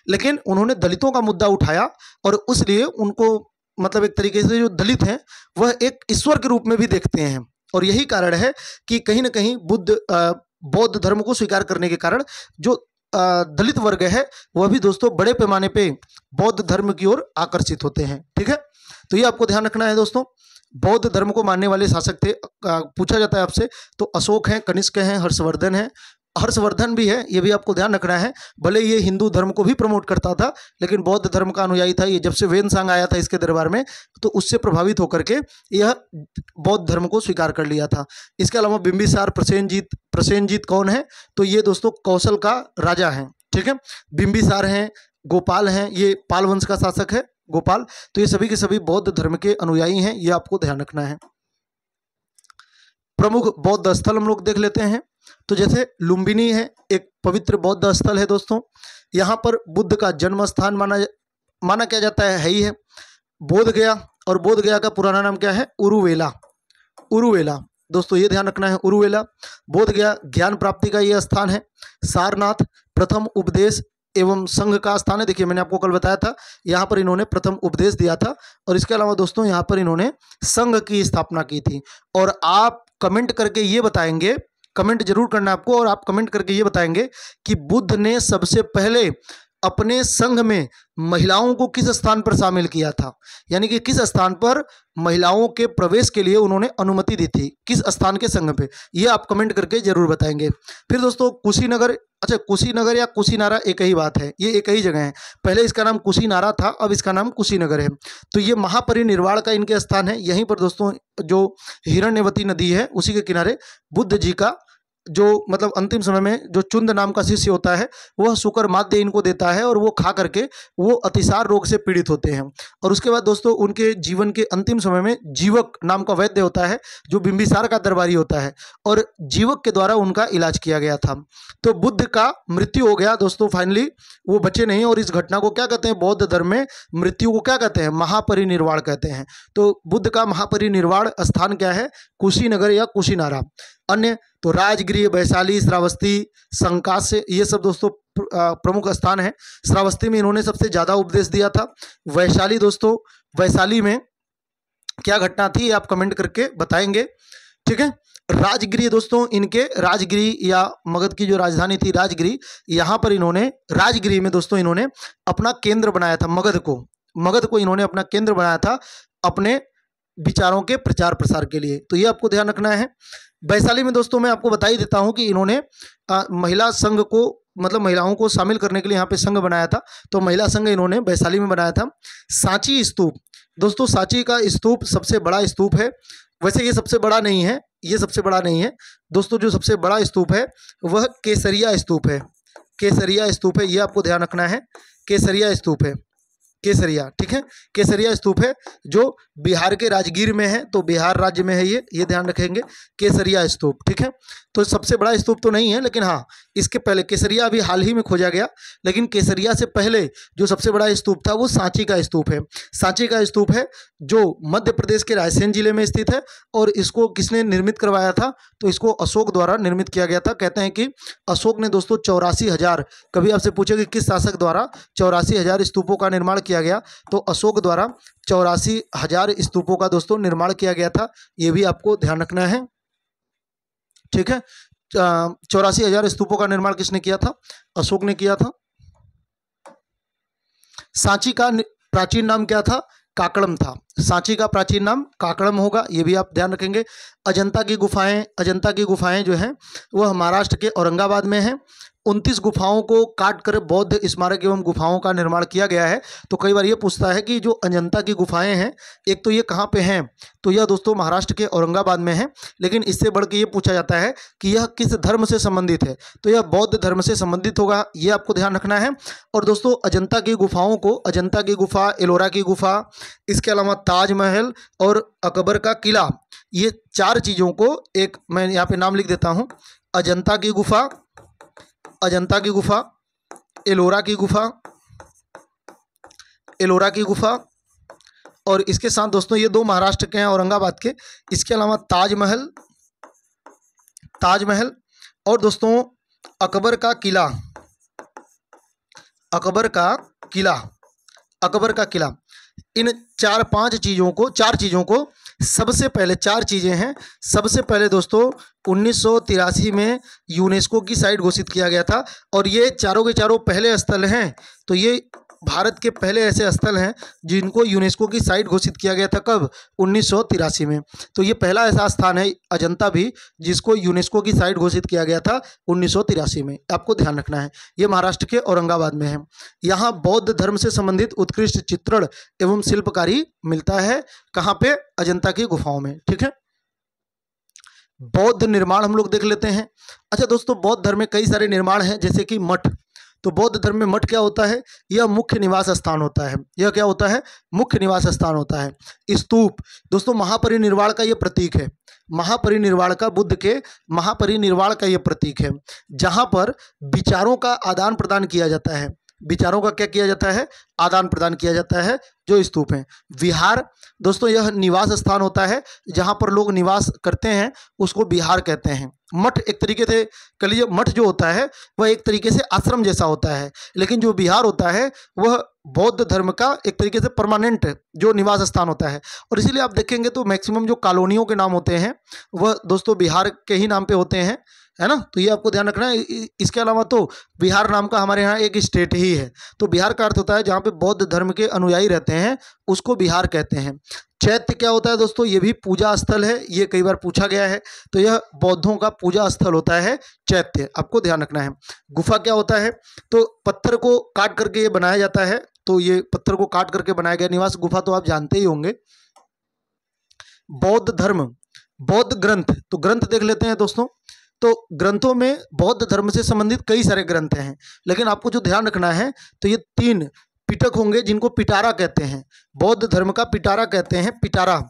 लेकिन उन्होंने दलितों का मुद्दा उठाया और उसलिए उनको मतलब एक तरीके से जो दलित हैं वह एक ईश्वर के रूप में भी देखते हैं। और यही कारण है कि कहीं ना कहीं बौद्ध धर्म को स्वीकार करने के कारण जो दलित वर्ग है वह भी दोस्तों बड़े पैमाने पे बौद्ध धर्म की ओर आकर्षित होते हैं। ठीक है। तो ये आपको ध्यान रखना है दोस्तों। बौद्ध धर्म को मानने वाले शासक थे, पूछा जाता है आपसे, तो अशोक हैं, कनिष्क हैं, हर्षवर्धन हैं, हर्षवर्धन भी है, ये भी आपको ध्यान रखना है। भले ये हिंदू धर्म को भी प्रमोट करता था, लेकिन बौद्ध धर्म का अनुयायी था। ये जब से वेनसांग आया था इसके दरबार में, तो उससे प्रभावित होकर के यह बौद्ध धर्म को स्वीकार कर लिया था। इसके अलावा बिंबिसार प्रसेनजीत कौन है? तो ये दोस्तों कौशल का राजा है, ठीक है। बिंबिसार हैं, गोपाल हैं, ये पाल वंश का शासक है गोपाल। तो ये सभी के सभी बौद्ध धर्म के अनुयायी हैं, ये आपको ध्यान रखना है। प्रमुख बौद्ध स्थल हम लोग देख लेते हैं। तो जैसे लुम्बिनी है, एक पवित्र बौद्ध स्थल है दोस्तों। यहाँ पर बुद्ध का जन्म स्थान माना क्या जाता है ही है। बोध गया, और बोध गया का पुराना नाम क्या है? उरुवेला दोस्तों, ये ध्यान रखना है, उरुवेला। बोध गया ज्ञान प्राप्ति का ये स्थान है। सारनाथ प्रथम उपदेश एवं संघ का स्थान है। देखिए मैंने आपको कल बताया था, यहाँ पर इन्होंने प्रथम उपदेश दिया था। और इसके अलावा दोस्तों यहाँ पर इन्होंने संघ की स्थापना की थी। और आप कमेंट करके ये बताएंगे, कमेंट जरूर करना आपको, और आप कमेंट करके ये बताएंगे कि बुद्ध ने सबसे पहले अपने संघ में महिलाओं को किस स्थान पर शामिल किया था, यानी कि किस स्थान पर महिलाओं के प्रवेश के लिए उन्होंने अनुमति दी थी, किस स्थान के संघ पे, ये आप कमेंट करके जरूर बताएंगे। फिर दोस्तों कुशीनगर, अच्छा कुशीनगर या कुशीनारा एक ही बात है, ये एक ही जगह है। पहले इसका नाम कुशीनारा था, अब इसका नाम कुशीनगर है। तो ये महापरिनिर्वाण का इनके स्थान है। यहीं पर दोस्तों जो हिरण्यवती नदी है उसी के किनारे बुद्ध जी का जो मतलब अंतिम समय में जो चुंद नाम का शिष्य होता है वह शुकर माध्य इनको देता है, और वो खा करके वो अतिसार रोग से पीड़ित होते हैं। और उसके बाद दोस्तों उनके जीवन के अंतिम समय में जीवक नाम का वैद्य होता है जो बिंबिसार का दरबारी होता है, और जीवक के द्वारा उनका इलाज किया गया था। तो बुद्ध का मृत्यु हो गया दोस्तों, फाइनली वो बचे नहीं। और इस घटना को क्या कहते हैं? बौद्ध धर्म में मृत्यु को क्या कहते हैं? महापरिनिर्वाण कहते हैं। तो बुद्ध का महापरिनिर्वाण स्थान क्या है? कुशीनगर या कुशीनारा। अन्य तो राजगृह, वैशाली, श्रावस्ती, संकास्य, ये सब दोस्तों प्रमुख स्थान है। श्रावस्ती में इन्होंने सबसे ज़्यादा उपदेश दिया था। वैशाली दोस्तों, वैशाली में क्या घटना थी आप कमेंट करके बताएंगे, ठीक है। राजगृह दोस्तों, इनके राजगृह या मगध की जो राजधानी थी राजगृह, यहाँ पर इन्होंने राजगृह में दोस्तों इन्होंने अपना केंद्र बनाया था। मगध को इन्होंने अपना केंद्र बनाया था अपने विचारों के प्रचार प्रसार के लिए। तो ये आपको ध्यान रखना है। वैशाली में दोस्तों मैं आपको बता ही देता हूँ कि इन्होंने महिला संघ को मतलब महिलाओं को शामिल करने के लिए यहाँ पे संघ बनाया था। तो महिला संघ इन्होंने वैशाली में बनाया था। सांची स्तूप दोस्तों, सांची का स्तूप सबसे बड़ा स्तूप है। वैसे ये सबसे बड़ा नहीं है, ये सबसे बड़ा नहीं है दोस्तों। जो सबसे बड़ा स्तूप है वह केसरिया स्तूप है। केसरिया स्तूप है, ये आपको ध्यान रखना है। केसरिया स्तूप है, केसरिया, ठीक है। केसरिया स्तूप है जो बिहार के राजगीर में है, तो बिहार राज्य में है ये ध्यान रखेंगे। केसरिया स्तूप, ठीक है। तो सबसे बड़ा स्तूप तो नहीं है, लेकिन हाँ इसके पहले केसरिया अभी हाल ही में खोजा गया, लेकिन केसरिया से पहले जो सबसे बड़ा स्तूप था वो सांची का स्तूप है। सांची का स्तूप है जो मध्य प्रदेश के रायसेन जिले में स्थित है। और इसको किसने निर्मित करवाया था? तो इसको अशोक द्वारा निर्मित किया गया था। कहते हैं कि अशोक ने दोस्तों 84,000, कभी आपसे पूछे कि किस शासक द्वारा 84,000 स्तूपों का निर्माण किया गया, तो अशोक द्वारा 84,000 स्तूपों का दोस्तों निर्माण किया गया था। ये भी आपको ध्यान रखना है, ठीक है। 84,000 स्तूपों का निर्माण किसने किया था? अशोक ने किया था। सांची का प्राचीन नाम क्या था? काकड़म था। सांची का प्राचीन नाम काकड़म होगा, ये भी आप ध्यान रखेंगे। अजंता की गुफाएं जो हैं वह महाराष्ट्र के औरंगाबाद में हैं। 29 गुफाओं को काट कर बौद्ध स्मारक एवं गुफाओं का निर्माण किया गया है। तो कई बार ये पूछता है कि जो अजंता की गुफाएं हैं, एक तो ये कहाँ पे हैं? तो यह दोस्तों महाराष्ट्र के औरंगाबाद में है। लेकिन इससे बढ़ के ये पूछा जाता है कि यह किस धर्म से संबंधित है, तो यह बौद्ध धर्म से संबंधित होगा, ये आपको ध्यान रखना है। और दोस्तों अजंता की गुफाओं को, अजंता की गुफा, एलोरा की गुफा, इसके अलावा ताजमहल और अकबर का किला, ये 4 चीज़ों को एक मैं यहाँ पे नाम लिख देता हूँ। अजंता की गुफा, एलोरा की गुफा, और इसके साथ दोस्तों ये 2 महाराष्ट्र के हैं औरंगाबाद के। इसके अलावा ताजमहल और दोस्तों अकबर का किला, इन 4 चीज़ों को सबसे पहले 4 चीज़ें हैं। सबसे पहले दोस्तों 1983 में यूनेस्को की साइट घोषित किया गया था, और ये चारों के चारों पहले स्थल हैं। तो ये भारत के पहले ऐसे स्थल हैं जिनको यूनेस्को की साइट घोषित किया गया था कब? 1983 में। तो ये पहला ऐसा स्थान है अजंता भी जिसको यूनेस्को की साइट घोषित किया गया था 1983 में, आपको ध्यान रखना है। ये महाराष्ट्र के औरंगाबाद में है। यहाँ बौद्ध धर्म से संबंधित उत्कृष्ट चित्रण एवं शिल्पकारी मिलता है। कहाँ पे? अजंता की गुफाओं में। ठीक है, बौद्ध निर्माण हम लोग देख लेते हैं। अच्छा दोस्तों, बौद्ध धर्म में कई सारे निर्माण हैं, जैसे कि मठ। तो बौद्ध धर्म में मठ क्या होता है? यह मुख्य निवास स्थान होता है। यह क्या होता है? मुख्य निवास स्थान होता है। स्तूप दोस्तों महापरिनिर्वाण का यह प्रतीक है। महापरिनिर्वाण का, बुद्ध के महापरिनिर्वाण का यह प्रतीक है, जहाँ पर विचारों का आदान प्रदान किया जाता है। विचारों का क्या किया जाता है? आदान प्रदान किया जाता है, जो स्तूप हैं। विहार दोस्तों यह निवास स्थान होता है, जहाँ पर लोग निवास करते हैं, उसको विहार कहते हैं। मठ एक तरीके से कह लीजिए, मठ जो होता है वह एक तरीके से आश्रम जैसा होता है, लेकिन जो विहार होता है वह बौद्ध धर्म का एक तरीके से परमानेंट जो निवास स्थान होता है। और इसीलिए आप देखेंगे तो मैक्सिमम जो कॉलोनियों के नाम होते हैं वह दोस्तों बिहार के ही नाम पे होते हैं, है ना। तो ये आपको ध्यान रखना है। इसके अलावा तो बिहार नाम का हमारे यहाँ एक स्टेट ही है। तो बिहार का अर्थ होता है जहाँ पे बौद्ध धर्म के अनुयायी रहते हैं, उसको बिहार कहते हैं। चैत्य क्या होता है दोस्तों? ये भी पूजा स्थल है, ये कई बार पूछा गया है। तो यह बौद्धों का पूजा स्थल होता है चैत्य, आपको ध्यान रखना है। गुफा क्या होता है? तो पत्थर को काट करके ये बनाया जाता है। तो ये पत्थर को काट करके बनाया गया निवास। गुफा तो आप जानते ही होंगे। बौद्ध धर्म, बौद्ध ग्रंथ, तो ग्रंथ देख लेते हैं दोस्तों। तो ग्रंथों में बौद्ध धर्म से संबंधित कई सारे ग्रंथ हैं, लेकिन आपको जो ध्यान रखना है तो ये 3 पिटक होंगे जिनको पिटारा कहते हैं। बौद्ध धर्म का पिटारा कहते हैं, पिटारा।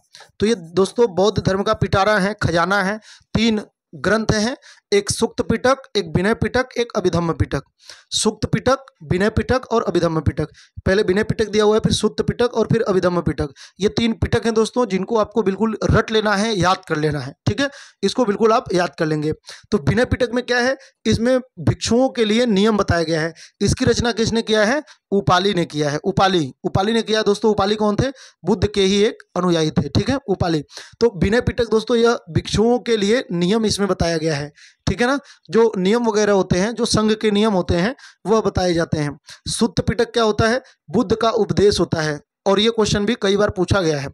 तो ये दोस्तों बौद्ध धर्म का पिटारा है, खजाना है। 3 ग्रंथ हैं, एक सुक्त पिटक, एक विनय पिटक, एक अभिधम्म पिटक। सुक्त पिटक, विनय पिटक और अभिधम्म पिटक। पहले विनय पिटक दिया हुआ है, फिर सुक्त पिटक और फिर अभिधम्म पिटक। ये 3 पिटक हैं दोस्तों, जिनको आपको बिल्कुल रट लेना है, याद कर लेना है। ठीक है, इसको बिल्कुल आप याद कर लेंगे। तो विनय पिटक में क्या है? इसमें भिक्षुओं के लिए नियम बताया गया है। इसकी रचना किसने किया है? उपाली ने किया है। उपाली ने किया दोस्तों। उपाली कौन थे? बुद्ध के ही एक अनुयायी थे। ठीक है, उपाली। तो विनय पिटक दोस्तों यह भिक्षुओं के लिए नियम इसमें बताया गया है। ठीक है ना, जो नियम वगैरह होते हैं, जो संघ के नियम होते हैं, वह बताए जाते हैं। सुत्त पिटक क्या होता है? बुद्ध का उपदेश होता है, और ये क्वेश्चन भी कई बार पूछा गया है।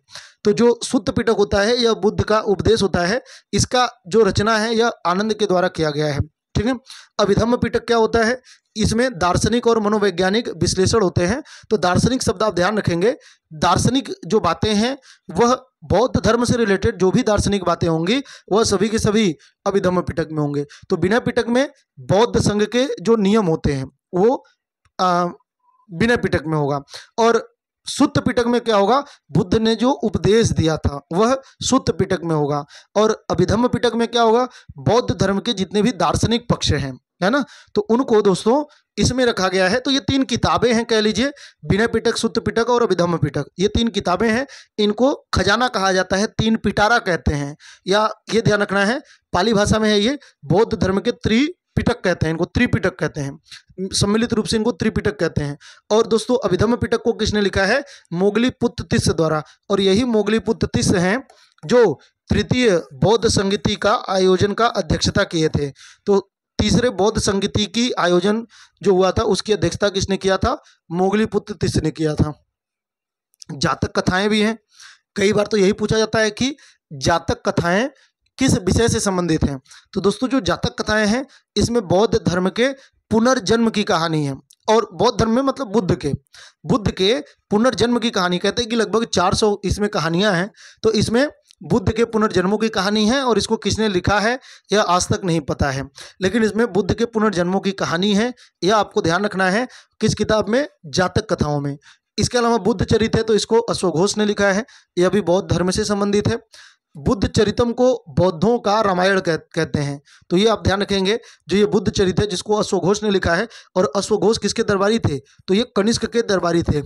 तो जो सुत्त पिटक होता है यह बुद्ध का उपदेश होता है। इसका जो रचना है यह आनंद के द्वारा किया गया है। ठीक है। अभिधम्म पिटक क्या होता है? इसमें दार्शनिक और मनोवैज्ञानिक विश्लेषण होते हैं। तो दार्शनिक शब्द आप ध्यान रखेंगे। दार्शनिक जो बातें हैं वह बौद्ध धर्म से रिलेटेड जो भी दार्शनिक बातें होंगी वह सभी के सभी अभिधम्म पिटक में होंगे। तो विनय पिटक में बौद्ध संघ के जो नियम होते हैं वो विनय पिटक में होगा। और सुत्त पिटक में क्या होगा? बुद्ध ने जो उपदेश दिया था वह सुत्त पिटक में होगा। और अभिधम्म पिटक में क्या होगा? बौद्ध धर्म के जितने भी दार्शनिक पक्ष हैं, है ना, तो उनको दोस्तों इसमें रखा गया है। तो ये 3 किताबें हैं, कह लीजिए, विनय पिटक, सुत्त पिटक और अभिधम्म पिटक। ये 3 किताबें हैं। इनको खजाना कहा जाता है, 3 पिटारा कहते हैं, या ये ध्यान रखना है पाली भाषा में है ये बौद्ध धर्म के त्रिपिटक कहते हैं, इनको त्रिपिटक कहते हैं। सम्मिलित रूप से इनको त्रिपिटक कहते हैं। और दोस्तों अभिधम्म पिटक को किसने लिखा है? मोगलीपुत्र तिस्स द्वारा। और यही मोगलीपुत्र तिस्स हैं जो तृतीय बौद्ध संगीति का आयोजन का अध्यक्षता किए थे। तो तीसरे बौद्ध संगीति की आयोजन जो हुआ था उसकी अध्यक्षता किसने किया था? मोगलीपुत्र तिस्स ने किया था। जातक कथाएं भी हैं। कई बार तो यही पूछा जाता है कि जातक कथाएं किस विषय से संबंधित हैं। तो दोस्तों जो जातक कथाएं हैं इसमें बौद्ध धर्म के पुनर्जन्म की कहानी है। और बौद्ध धर्म में मतलब बुद्ध के पुनर्जन्म की कहानी, कहते हैं कि लगभग 400 इसमें कहानियां हैं। तो इसमें बुद्ध के पुनर्जन्मों की कहानी है, और इसको किसने लिखा है यह आज तक नहीं पता है, लेकिन इसमें बुद्ध के पुनर्जन्मों की कहानी है। यह आपको ध्यान रखना है। किस किताब में? जातक कथाओं में। इसके अलावा बुद्ध चरित है, तो इसको अश्वघोष ने लिखा है, यह भी बौद्ध धर्म से संबंधित है। बुद्ध चरितम को बौद्धों का रामायण कहते हैं। तो ये आप ध्यान रखेंगे, जो ये बुद्ध चरित है जिसको अश्वघोष ने लिखा है। और अश्वघोष किसके दरबारी थे? तो ये कनिष्क के दरबारी थे।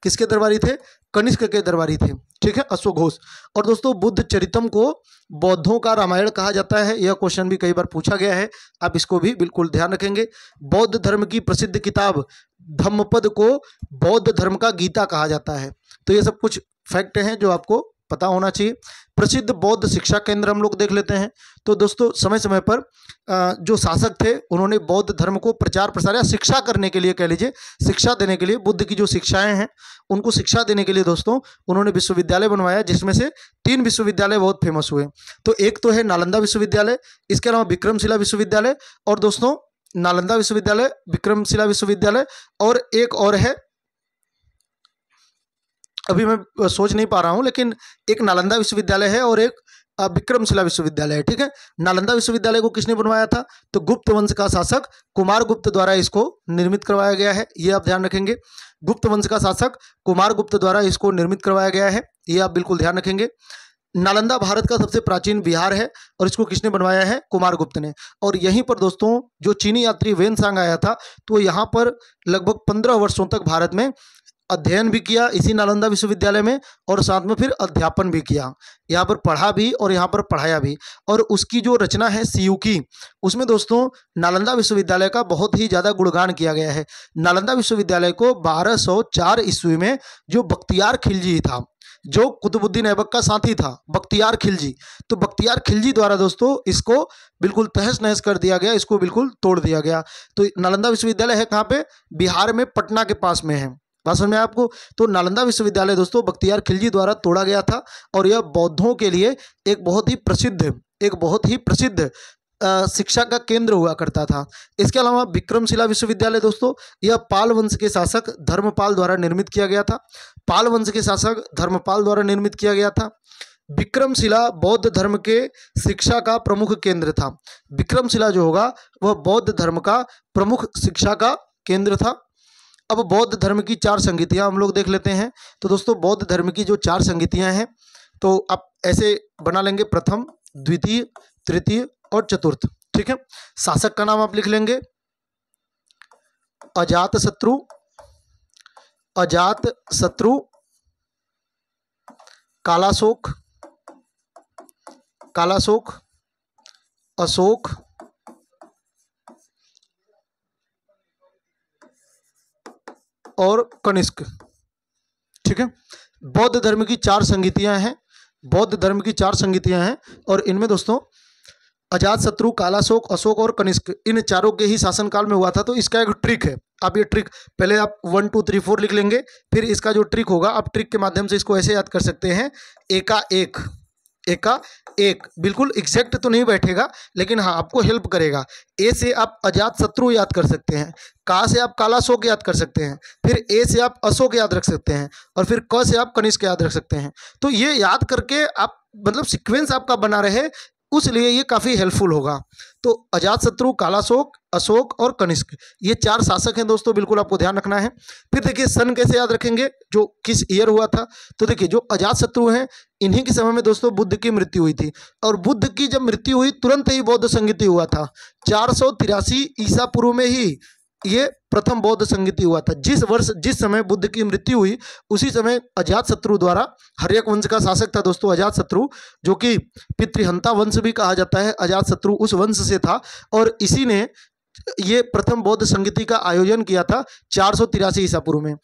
किसके दरबारी थे? कनिष्क के दरबारी थे। ठीक है, अश्वघोष। और दोस्तों बुद्ध चरितम को बौद्धों का रामायण कहा जाता है। यह क्वेश्चन भी कई बार पूछा गया है, आप इसको भी बिल्कुल ध्यान रखेंगे। बौद्ध धर्म की प्रसिद्ध किताब धम्मपद को बौद्ध धर्म का गीता कहा जाता है। तो ये सब कुछ फैक्ट हैं जो आपको पता होना चाहिए। प्रसिद्ध बौद्ध शिक्षा केंद्र हम लोग देख लेते हैं। तो दोस्तों समय समय पर जो शासक थे उन्होंने बौद्ध धर्म को प्रचार प्रसार या शिक्षा करने के लिए, कह लीजिए शिक्षा देने के लिए, बुद्ध की जो शिक्षाएं हैं उनको शिक्षा देने के लिए दोस्तों उन्होंने विश्वविद्यालय बनवाया, जिसमें से 3 विश्वविद्यालय बहुत फेमस हुए। तो एक तो है नालंदा विश्वविद्यालय, इसके अलावा विक्रमशिला विश्वविद्यालय, और दोस्तों नालंदा विश्वविद्यालय, विक्रमशिला विश्वविद्यालय, और एक और है, अभी मैं सोच नहीं पा रहा हूँ, लेकिन एक नालंदा विश्वविद्यालय है और एक विक्रमशिला विश्वविद्यालय है। ठीक है, नालंदा विश्वविद्यालय को किसने बनवाया था? तो गुप्त वंश का शासक कुमार गुप्त द्वारा इसको निर्मित करवाया गया है, ये आप ध्यान रखेंगे। गुप्त वंश का शासक कुमार गुप्त द्वारा इसको निर्मित करवाया गया है, ये आप बिल्कुल ध्यान रखेंगे। नालंदा भारत का सबसे प्राचीन विहार है और इसको किसने बनवाया है? कुमार गुप्त ने। और यहीं पर दोस्तों जो चीनी यात्री वेनसांग आया था तो यहाँ पर लगभग 15 वर्षों तक भारत में अध्ययन भी किया इसी नालंदा विश्वविद्यालय में, और साथ में फिर अध्यापन भी किया, यहाँ पर पढ़ा भी और यहाँ पर पढ़ाया भी। और उसकी जो रचना है सियूकी, उसमें दोस्तों नालंदा विश्वविद्यालय का बहुत ही ज़्यादा गुणगान किया गया है। नालंदा विश्वविद्यालय को 1204 ईस्वी में जो बख्तियार खिलजी था, जो कुतुबुद्दीन ऐबक का साथी था, बख्तियार खिलजी, तो बख्तियार खिलजी द्वारा दोस्तों इसको बिल्कुल तहस नहस कर दिया गया, इसको बिल्कुल तोड़ दिया गया। तो नालंदा विश्वविद्यालय है कहाँ पे? बिहार में, पटना के पास में है। बात समझ में आपको? तो नालंदा विश्वविद्यालय दोस्तों बख्तियार खिलजी द्वारा तोड़ा गया था और यह बौद्धों के लिए एक बहुत ही प्रसिद्ध शिक्षा का केंद्र हुआ करता था। इसके अलावा विक्रमशिला विश्वविद्यालय दोस्तों यह पाल वंश के शासक धर्मपाल द्वारा निर्मित किया गया था। पाल वंश के शासक धर्मपाल द्वारा निर्मित किया गया था। विक्रमशिला बौद्ध धर्म के शिक्षा का प्रमुख केंद्र था। विक्रमशिला जो होगा वह बौद्ध धर्म का प्रमुख शिक्षा का केंद्र था। अब बौद्ध धर्म की 4 संगीतियाँ हम लोग देख लेते हैं। तो दोस्तों बौद्ध धर्म की जो 4 संगीतियाँ हैं तो आप ऐसे बना लेंगे, प्रथम, द्वितीय, तृतीय और चतुर्थ। ठीक है, शासक का नाम आप लिख लेंगे, अजातशत्रु, कालाशोक, अशोक, और कनिष्क। ठीक है, बौद्ध धर्म की 4 संगीतियां हैं, और इनमें दोस्तों अजातशत्रु, कालाशोक, अशोक और कनिष्क, इन चारों के ही शासनकाल में हुआ था। तो इसका एक ट्रिक है, आप ये ट्रिक पहले आप 1 2 3 4 लिख लेंगे, फिर इसका जो ट्रिक होगा आप ट्रिक के माध्यम से इसको ऐसे याद कर सकते हैं, एका एक, बिल्कुल एग्जैक्ट तो नहीं बैठेगा लेकिन हाँ आपको हेल्प करेगा। ए से आप अजातशत्रु याद कर सकते हैं, का से आप कालाशोक याद कर सकते हैं, फिर ए से आप अशोक याद रख सकते हैं, और फिर क से आप कनिष्क याद रख सकते हैं। तो ये याद करके आप मतलब सीक्वेंस आपका बना रहे, उसलिए ये काफ़ी हेल्पफुल होगा। तो अजातशत्रु, कालाशोक, अशोक और कनिष्क, ये 4 शासक हैं दोस्तों, बिल्कुल आपको ध्यान रखना है। फिर देखिए सन कैसे याद रखेंगे, जो किस ईयर हुआ था। तो देखिए जो अजातशत्रु हैं इन्हीं के समय में दोस्तों बुद्ध की मृत्यु हुई थी, और बुद्ध की जब मृत्यु हुई तुरंत ही बौद्ध संगीति हुआ था। 483 ईसा पूर्व में ही ये प्रथम बौद्ध संगीति हुआ था। जिस समय बुद्ध की मृत्यु हुई उसी समय अजातशत्रु द्वारा, हर्यक वंश का शासक था दोस्तों अजातशत्रु, जो कि पितृहंता वंश भी कहा जाता है, अजातशत्रु उस वंश से था, और इसी ने ये प्रथम बौद्ध संगीति का आयोजन किया था 483 ईसा पूर्व में।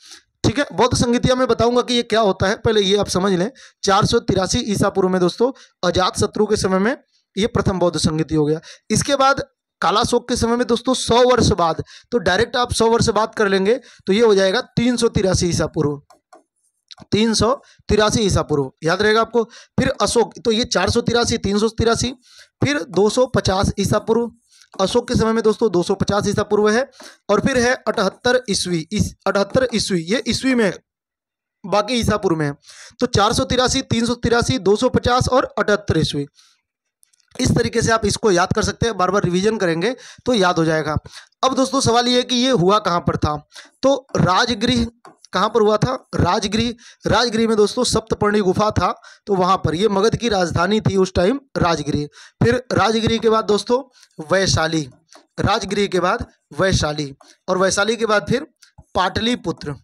ठीक है, बौद्ध संगीतियां मैं बताऊंगा कि ये क्या होता है, पहले ये आप समझ लें। 483 ईसा पूर्व में दोस्तों अजातशत्रु के समय में ये प्रथम बौद्ध संगीति हो गया। इसके बाद कालाशोक के समय में दोस्तों 100 वर्ष बाद, तो डायरेक्ट आप 100 वर्ष बाद कर लेंगे तो ये हो जाएगा 383 ईसा पूर्व, 383 ईसा पूर्व, याद रहेगा आपको। फिर अशोक, तो ये 483, 383, फिर 250 ईसा पूर्व, अशोक के समय में दोस्तों 250 ईसा पूर्व है, और फिर है 78 ईस्वी, 78 ईस्वी, ये ईस्वी में, बाकी ईसा पूर्व में है। तो 483, 383, 250 और 78 ईस्वी, इस तरीके से आप इसको याद कर सकते हैं, बार बार रिवीजन करेंगे तो याद हो जाएगा। अब दोस्तों सवाल ये है कि ये हुआ कहाँ पर था, तो राजगृह कहाँ पर हुआ था, राजगृह में दोस्तों सप्तपर्णी गुफा था, तो वहाँ पर, ये मगध की राजधानी थी उस टाइम राजगृह। फिर राजगृह के बाद दोस्तों वैशाली, राजगृह के बाद वैशाली, और वैशाली के बाद फिर पाटलिपुत्र,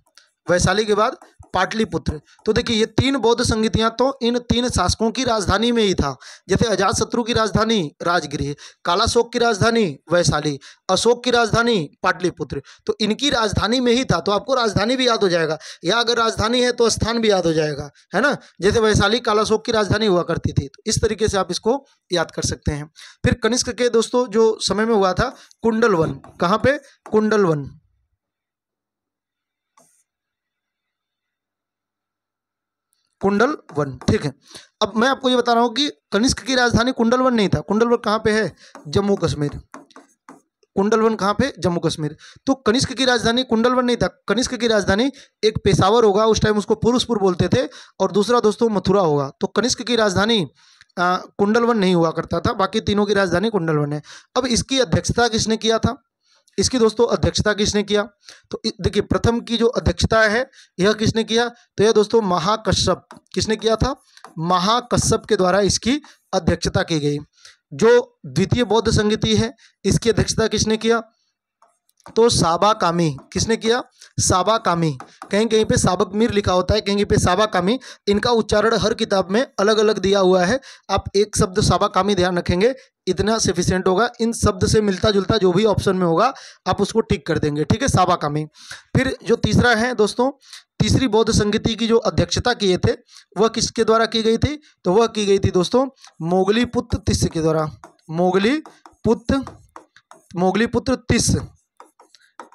वैशाली के बाद पाटलिपुत्र। तो देखिए ये तीन बौद्ध संगीतियां तो इन तीन शासकों की राजधानी में ही था। जैसे अजातशत्रु की राजधानी राजगृह, कालाशोक की राजधानी वैशाली, अशोक की राजधानी पाटलिपुत्र, तो इनकी राजधानी में ही था। तो आपको राजधानी भी याद हो जाएगा, या अगर राजधानी है तो स्थान भी याद हो जाएगा, है ना। जैसे वैशाली कालाशोक की राजधानी हुआ करती थी, तो इस तरीके से आप इसको याद कर सकते हैं। फिर कनिष्क के दोस्तों जो समय में हुआ था कुंडलवन, कहाँ पे, कुंडलवन, कुंडलवन, ठीक है। अब मैं आपको ये बता रहा हूँ कि कनिष्क की राजधानी कुंडलवन नहीं था। कुंडलवन कहाँ पे है, जम्मू कश्मीर। कुंडलवन कहाँ पे, जम्मू कश्मीर। तो कनिष्क की राजधानी कुंडलवन नहीं था, कनिष्क की राजधानी एक पेशावर होगा, उस टाइम उसको पुरुषपुर बोलते थे, और दूसरा दोस्तों मथुरा होगा। तो कनिष्क की राजधानी कुंडलवन नहीं हुआ करता था, बाकी तीनों की राजधानी कुंडलवन है। अब इसकी अध्यक्षता किसने किया था, इसकी दोस्तों अध्यक्षता किसने किया, तो देखिए प्रथम की जो अध्यक्षता है यह किसने किया, तो यह दोस्तों महाकश्यप, किसने किया था, महाकश्यप के द्वारा इसकी अध्यक्षता की गई। जो द्वितीय बौद्ध संगीति है इसकी अध्यक्षता किसने किया, तो साबा कामी, किसने किया, साबा कामी। कहीं कहीं पे साबक मीर लिखा होता है, कहीं पे साबा कामी। इनका उच्चारण हर किताब में अलग अलग दिया हुआ है। आप एक शब्द साबा कामी ध्यान रखेंगे, इतना सफिशिएंट होगा। इन शब्द से मिलता जुलता जो भी ऑप्शन में होगा आप उसको टिक कर देंगे, ठीक है, साबा कामी। फिर जो तीसरा है दोस्तों, तीसरी बौद्ध संगीति की जो अध्यक्षता किए थे वह किसके द्वारा की गई थी, तो वह की गई थी दोस्तों मोगलीपुत्र तिस्य के द्वारा। मोगलीपुत्र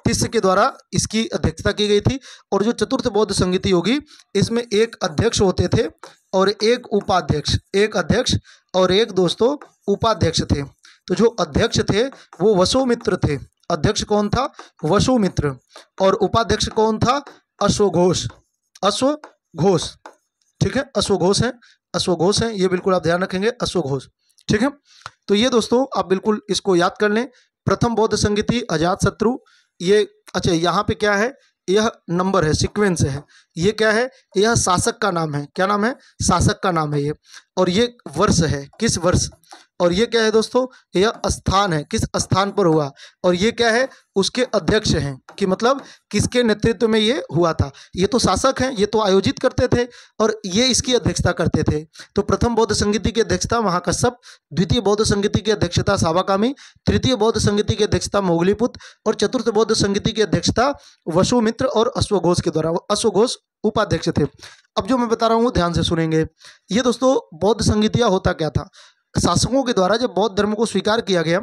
तिस्य के द्वारा इसकी अध्यक्षता की गई थी। और जो चतुर्थ बौद्ध संगीति होगी इसमें एक अध्यक्ष होते थे और एक उपाध्यक्ष, एक अध्यक्ष और एक दोस्तों उपाध्यक्ष थे। तो जो अध्यक्ष थे वो वसुमित्र थे। अध्यक्ष कौन था, वसुमित्र, और उपाध्यक्ष कौन था, अश्वघोष, अश्वघोष, ठीक है, अश्वघोष है, अश्वघोष है, ये बिल्कुल आप ध्यान रखेंगे, अश्वघोष, ठीक है। तो ये दोस्तों आप बिल्कुल इसको याद कर लें। प्रथम बौद्ध संगीति अजातशत्रु, ये अच्छा यहाँ पे क्या है, यह नंबर है, सीक्वेंस है, ये क्या है, यह शासक का नाम है, क्या नाम है, शासक का नाम है ये, और ये वर्ष है, किस वर्ष, और ये क्या है दोस्तों, यह स्थान है, किस स्थान पर हुआ, और ये क्या है, उसके अध्यक्ष हैं, कि मतलब किसके नेतृत्व में ये हुआ था। ये तो शासक हैं, ये तो आयोजित करते थे और ये इसकी अध्यक्षता करते थे। तो प्रथम बौद्ध संगीति की अध्यक्षता महाकश्यप, द्वितीय बौद्ध संगीति की अध्यक्षता साबाकामी, तृतीय बौद्ध संगीति की अध्यक्षता मोगलीपुत्र, और चतुर्थ बौद्ध संगीति की अध्यक्षता वसुमित्र और अश्वघोष के द्वारा। अश्वघोष उपाध्यक्ष थे। अब जो मैं बता रहा हूँ ध्यान से सुनेंगे। ये दोस्तों बौद्ध संगीतियाँ होता क्या था, शासकों के द्वारा जब बौद्ध धर्म को स्वीकार किया गया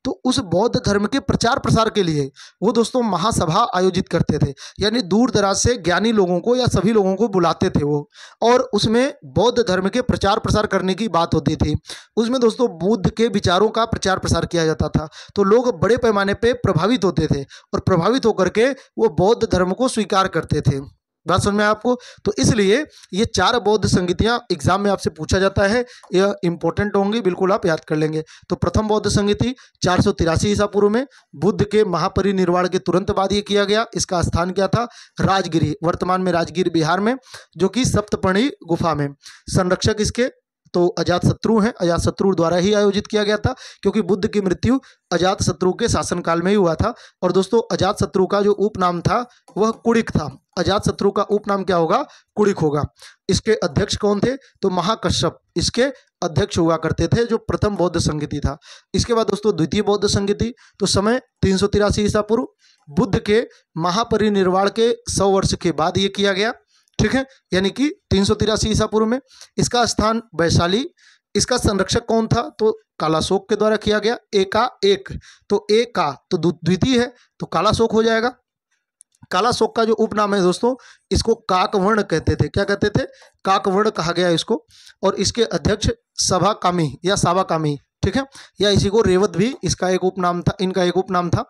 तो उस बौद्ध धर्म के प्रचार प्रसार के लिए वो दोस्तों महासभा आयोजित करते थे, यानी दूर दराज से ज्ञानी लोगों को या सभी लोगों को बुलाते थे वो, और उसमें बौद्ध धर्म के प्रचार प्रसार करने की बात होती थी। उसमें दोस्तों बुद्ध के विचारों का प्रचार प्रसार किया जाता था, तो लोग बड़े पैमाने पर प्रभावित होते थे और प्रभावित होकर के वो बौद्ध धर्म को स्वीकार करते थे। बात समझ में आपको। तो इसलिए ये चार बौद्ध संगीतियाँ एग्जाम में आपसे पूछा जाता है, यह इंपॉर्टेंट होंगी, बिल्कुल आप याद कर लेंगे। तो प्रथम बौद्ध संगीति 483 ईसा पूर्व में बुद्ध के महापरिनिर्वाण के तुरंत बाद ये किया गया। इसका स्थान क्या था, राजगिरी, वर्तमान में राजगीर बिहार में, जो कि सप्तपर्णी गुफा में। संरक्षक इसके तो अजातशत्रु हैं, अजातशत्रु द्वारा ही आयोजित किया गया था, क्योंकि बुद्ध की मृत्यु अजातशत्रु के शासनकाल में ही हुआ था। और दोस्तों अजातशत्रु का जो उपनाम था वह कुड़िक था। अजातशत्रु का उपनाम क्या होगा, कुड़िक होगा। इसके अध्यक्ष कौन थे, तो महाकश्यप इसके अध्यक्ष हुआ करते थे, जो प्रथम बौद्ध संगीति था। इसके बाद दोस्तों द्वितीय बौद्ध संगीति, तो समय 383 ईसा पूर्व, बुद्ध के महापरिनिर्वाण के 100 वर्ष के बाद ये किया गया, ठीक है, यानी कि 383 ईसा पूर्व में। इसका स्थान वैशाली। इसका संरक्षक कौन था, तो कालाशोक के द्वारा किया गया। एक तो एक का तो द्वितीय है, तो कालाशोक हो जाएगा। कालाशोक का जो उपनाम है दोस्तों, इसको काकवर्ण कहते थे। क्या कहते थे, काकवर्ण कहा गया इसको। और इसके अध्यक्ष सभाकामी या साबाकामी, ठीक है, या इसी को रेवत भी इसका एक उपनाम था, इनका एक उपनाम था।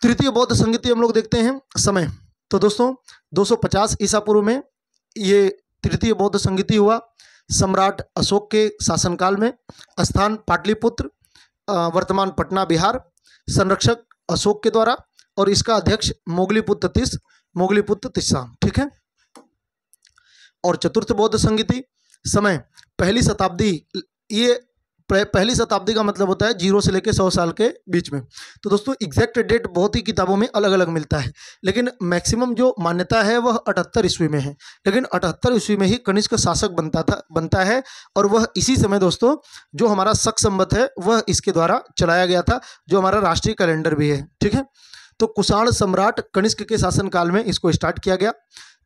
तृतीय बौद्ध संगीति हम लोग देखते हैं समय, तो दोस्तों 250 ईसा पूर्व में ये तृतीय बौद्ध संगीति हुआ, सम्राट अशोक के शासनकाल में। स्थान पाटलिपुत्र, वर्तमान पटना बिहार। संरक्षक अशोक के द्वारा, और इसका अध्यक्ष मोगलीपुत्र तिस्सा, ठीक है। और चतुर्थ बौद्ध संगीति समय 1ली शताब्दी, ये पहली शताब्दी का मतलब होता है 0 से लेकर 100 साल के बीच में। तो दोस्तों एग्जैक्ट डेट बहुत ही किताबों में अलग अलग मिलता है, लेकिन मैक्सिमम जो मान्यता है वह 78 ईस्वी में है। लेकिन 78 ईस्वी में ही कनिष्क शासक बनता है, और वह इसी समय दोस्तों जो हमारा शक संवत है वह इसके द्वारा चलाया गया था, जो हमारा राष्ट्रीय कैलेंडर भी है। ठीक है, तो कुषाण सम्राट कनिष्क के शासनकाल में इसको स्टार्ट किया गया।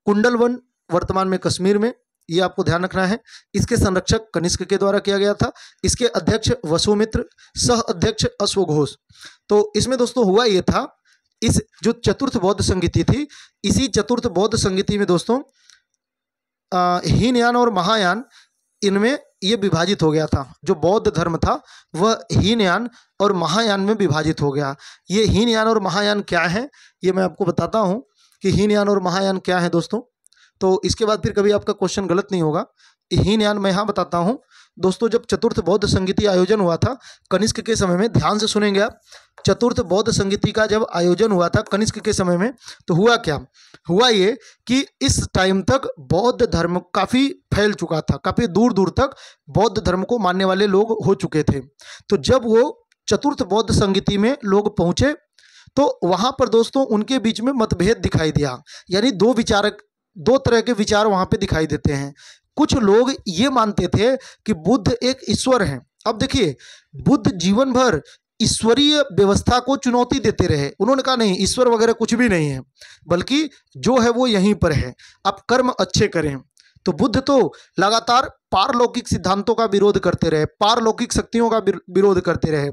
कुंडलवन वर्तमान में कश्मीर में, ये आपको ध्यान रखना है। इसके संरक्षक कनिष्क के द्वारा किया गया था। इसके अध्यक्ष वसुमित्र, सह अध्यक्ष अश्वघोष। तो इसमें दोस्तों हुआ ये था, इस जो चतुर्थ बौद्ध संगीति थी, इसी चतुर्थ बौद्ध संगीति में दोस्तों हीनयान और महायान, इनमें ये विभाजित हो गया था। जो बौद्ध धर्म था वह हीनयान और महायान में विभाजित हो गया। ये हीनयान और महायान क्या है, ये मैं आपको बताता हूँ कि हीनयान और महायान क्या है दोस्तों। तो इसके बाद फिर कभी आपका क्वेश्चन गलत नहीं होगा। हीनयान मैं यहाँ बताता हूँ दोस्तों। जब चतुर्थ बौद्ध संगीति आयोजन हुआ था कनिष्क के समय में, ध्यान से सुनेंगे आप, चतुर्थ बौद्ध संगीति का जब आयोजन हुआ था कनिष्क के समय में, तो हुआ क्या, हुआ ये कि इस टाइम तक बौद्ध धर्म काफ़ी फैल चुका था, काफ़ी दूर दूर तक बौद्ध धर्म को मानने वाले लोग हो चुके थे। तो जब वो चतुर्थ बौद्ध संगीति में लोग पहुँचे तो वहाँ पर दोस्तों उनके बीच में मतभेद दिखाई दिया, यानी दो तरह के विचार वहाँ पे दिखाई देते हैं। कुछ लोग ये मानते थे कि बुद्ध एक ईश्वर हैं। अब देखिए, बुद्ध जीवन भर ईश्वरीय व्यवस्था को चुनौती देते रहे। उन्होंने कहा नहीं, ईश्वर वगैरह कुछ भी नहीं है, बल्कि जो है वो यहीं पर है, आप कर्म अच्छे करें। तो बुद्ध तो लगातार पारलौकिक सिद्धांतों का विरोध करते रहे, पारलौकिक शक्तियों का विरोध करते रहे।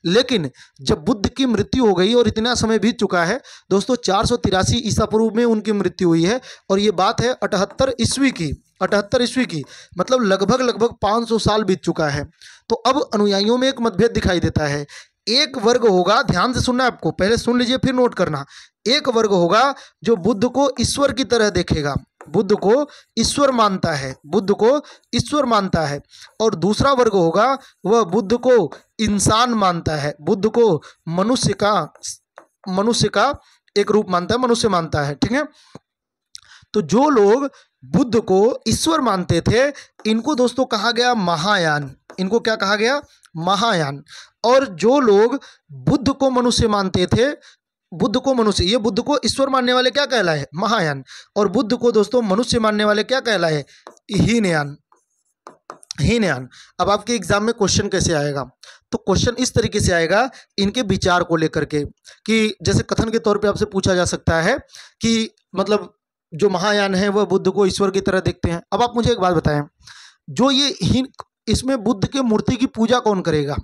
लेकिन जब बुद्ध की मृत्यु हो गई और इतना समय बीत चुका है दोस्तों, 483 ईसा पूर्व में उनकी मृत्यु हुई है, और ये बात है 78 ईस्वी की, 78 ईस्वी की, मतलब लगभग 500 साल बीत चुका है। तो अब अनुयायियों में एक मतभेद दिखाई देता है। एक वर्ग होगा, ध्यान से सुनना है आपको, पहले सुन लीजिए फिर नोट करना। एक वर्ग होगा जो बुद्ध को ईश्वर की तरह देखेगा, बुद्ध को ईश्वर मानता है, बुद्ध को ईश्वर मानता है। और दूसरा वर्ग होगा वह बुद्ध को इंसान मानता है, बुद्ध को मनुष्य का एक रूप मानता है, मनुष्य मानता है। ठीक है, तो जो लोग बुद्ध को ईश्वर मानते थे इनको दोस्तों कहा गया महायान। इनको क्या कहा गया, महायान। और जो लोग बुद्ध को मनुष्य मानते थे, बुद्ध को मनुष्य, ये बुद्ध को ईश्वर मानने वाले क्या कहलाए, महायान। और बुद्ध को दोस्तों मनुष्य मानने वाले क्या कहलाए, हीनयान। हीनयान। अब आपके एग्जाम में क्वेश्चन कैसे आएगा, तो क्वेश्चन इस तरीके से आएगा इनके विचार को लेकर के, कि जैसे कथन के तौर पे आपसे पूछा जा सकता है कि मतलब जो महायान है वह बुद्ध को ईश्वर की तरह देखते हैं। अब आप मुझे एक बात बताएं, जो ये इसमें बुद्ध के मूर्ति की पूजा कौन करेगा,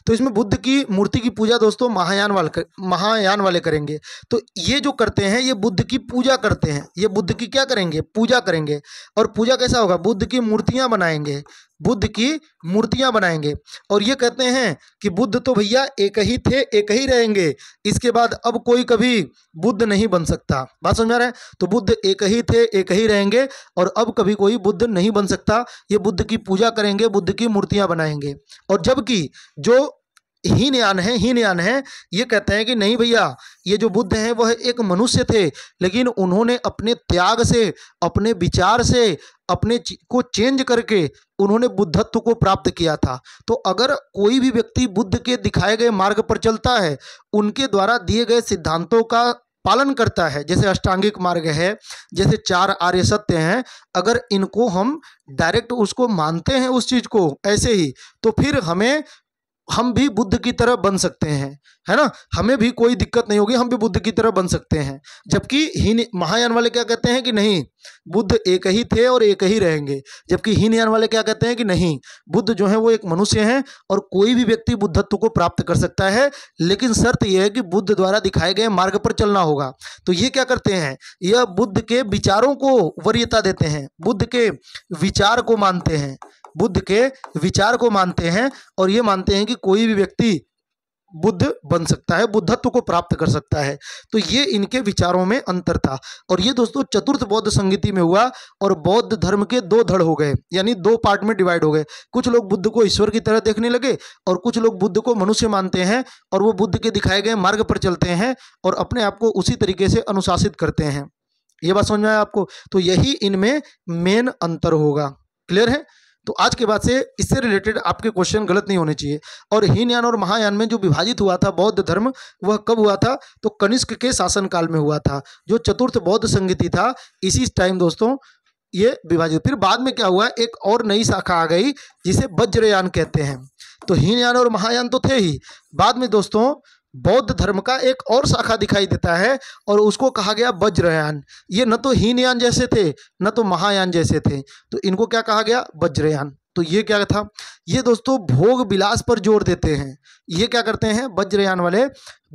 तो इसमें बुद्ध की मूर्ति की पूजा दोस्तों महायान वाले करेंगे। तो ये जो करते हैं ये बुद्ध की पूजा करते हैं, ये बुद्ध की क्या करेंगे, पूजा करेंगे। और पूजा कैसा होगा, बुद्ध की मूर्तियां बनाएंगे, बुद्ध की मूर्तियां बनाएंगे। और ये कहते हैं कि बुद्ध तो भैया एक ही थे, एक ही रहेंगे, इसके बाद अब कोई कभी बुद्ध नहीं बन सकता। बात समझ रहे हैं, तो बुद्ध एक ही थे, एक ही रहेंगे, और अब कभी कोई बुद्ध नहीं बन सकता। ये बुद्ध की पूजा करेंगे, बुद्ध की मूर्तियां बनाएंगे। और जबकि जो हीनयान है ये कहते हैं कि नहीं भैया, ये जो बुद्ध हैं वह एक मनुष्य थे, लेकिन उन्होंने अपने त्याग से, अपने विचार से, अपने को चेंज करके उन्होंने बुद्धत्व को प्राप्त किया था। तो अगर कोई भी व्यक्ति बुद्ध के दिखाए गए मार्ग पर चलता है, उनके द्वारा दिए गए सिद्धांतों का पालन करता है, जैसे अष्टांगिक मार्ग है, जैसे 4 आर्य सत्य हैं, अगर इनको हम डायरेक्ट उसको मानते हैं उस चीज़ को ऐसे ही, तो फिर हम भी बुद्ध की तरह बन सकते हैं, है ना, हमें भी कोई दिक्कत नहीं होगी, हम भी बुद्ध की तरह बन सकते हैं। जबकि महायान वाले क्या कहते हैं कि नहीं, बुद्ध एक ही थे और एक ही रहेंगे। जबकि हीनयान वाले क्या कहते हैं कि नहीं, बुद्ध जो है वो एक मनुष्य हैं और कोई भी व्यक्ति बुद्धत्व को प्राप्त कर सकता है, लेकिन शर्त यह है कि बुद्ध द्वारा दिखाए गए मार्ग पर चलना होगा। तो ये क्या करते हैं, यह बुद्ध के विचारों को वरीयता देते हैं, बुद्ध के विचार को मानते हैं, बुद्ध के विचार को मानते हैं, और ये मानते हैं कि कोई भी व्यक्ति बुद्ध बन सकता है, बुद्धत्व को प्राप्त कर सकता है। तो ये इनके विचारों में अंतर था। और ये दोस्तों चतुर्थ बौद्ध संगीति में हुआ, और बौद्ध धर्म के 2 धड़ हो गए, यानी 2 पार्ट में डिवाइड हो गए। कुछ लोग बुद्ध को ईश्वर की तरह देखने लगे, और कुछ लोग बुद्ध को मनुष्य मानते हैं, और वो बुद्ध के दिखाए गए मार्ग पर चलते हैं और अपने आप को उसी तरीके से अनुशासित करते हैं। ये बात समझ में आया आपको, तो यही इनमें मेन अंतर होगा। क्लियर है। तो आज के बाद से इससे रिलेटेड आपके क्वेश्चन गलत नहीं होने चाहिए। और हीनयान और महायान में जो विभाजित हुआ था बौद्ध धर्म, वह कब हुआ था? तो कनिष्क के शासनकाल में हुआ था। जो चतुर्थ बौद्ध संगति था, इसी टाइम दोस्तों ये विभाजित। फिर बाद में क्या हुआ, एक और नई शाखा आ गई जिसे वज्रयान कहते हैं। तो हीनयान और महायान तो थे ही, बाद में दोस्तों बौद्ध धर्म का एक और शाखा दिखाई देता है और उसको कहा गया वज्रयान। ये न तो हीनयान जैसे थे न तो महायान जैसे थे, तो इनको क्या कहा गया? वज्रयान। तो ये क्या था? ये दोस्तों भोग विलास पर जोर देते हैं। ये क्या करते हैं वज्रयान वाले?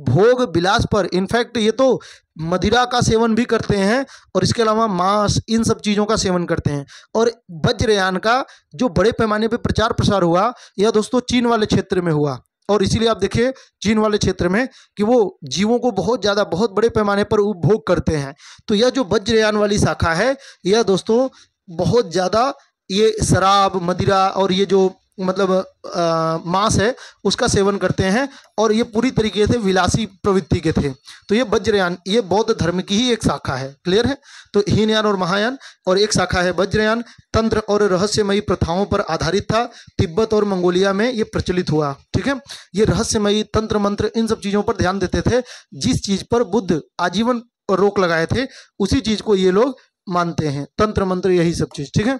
भोग विलास पर। इनफैक्ट ये तो मदिरा का सेवन भी करते हैं और इसके अलावा मांस, इन सब चीज़ों का सेवन करते हैं। और वज्रयान का जो बड़े पैमाने पर प्रचार प्रसार हुआ, यह दोस्तों चीन वाले क्षेत्र में हुआ। और इसीलिए आप देखिए चीन वाले क्षेत्र में कि वो जीवों को बहुत ज़्यादा, बहुत बड़े पैमाने पर उपभोग करते हैं। तो यह जो वज्रयान वाली शाखा है, यह दोस्तों बहुत ज़्यादा ये शराब, मदिरा और ये जो मतलब मांस है उसका सेवन करते हैं और ये पूरी तरीके से विलासी प्रवृत्ति के थे। तो ये वज्रयान, ये बौद्ध धर्म की ही एक शाखा है। क्लियर है? तो हीनयान और महायान, और एक शाखा है वज्रयान। तंत्र और रहस्यमयी प्रथाओं पर आधारित था। तिब्बत और मंगोलिया में ये प्रचलित हुआ। ठीक है, ये रहस्यमयी तंत्र मंत्र इन सब चीज़ों पर ध्यान देते थे। जिस चीज़ पर बुद्ध आजीवन रोक लगाए थे उसी चीज़ को ये लोग मानते हैं, तंत्र मंत्र यही सब चीज़। ठीक है।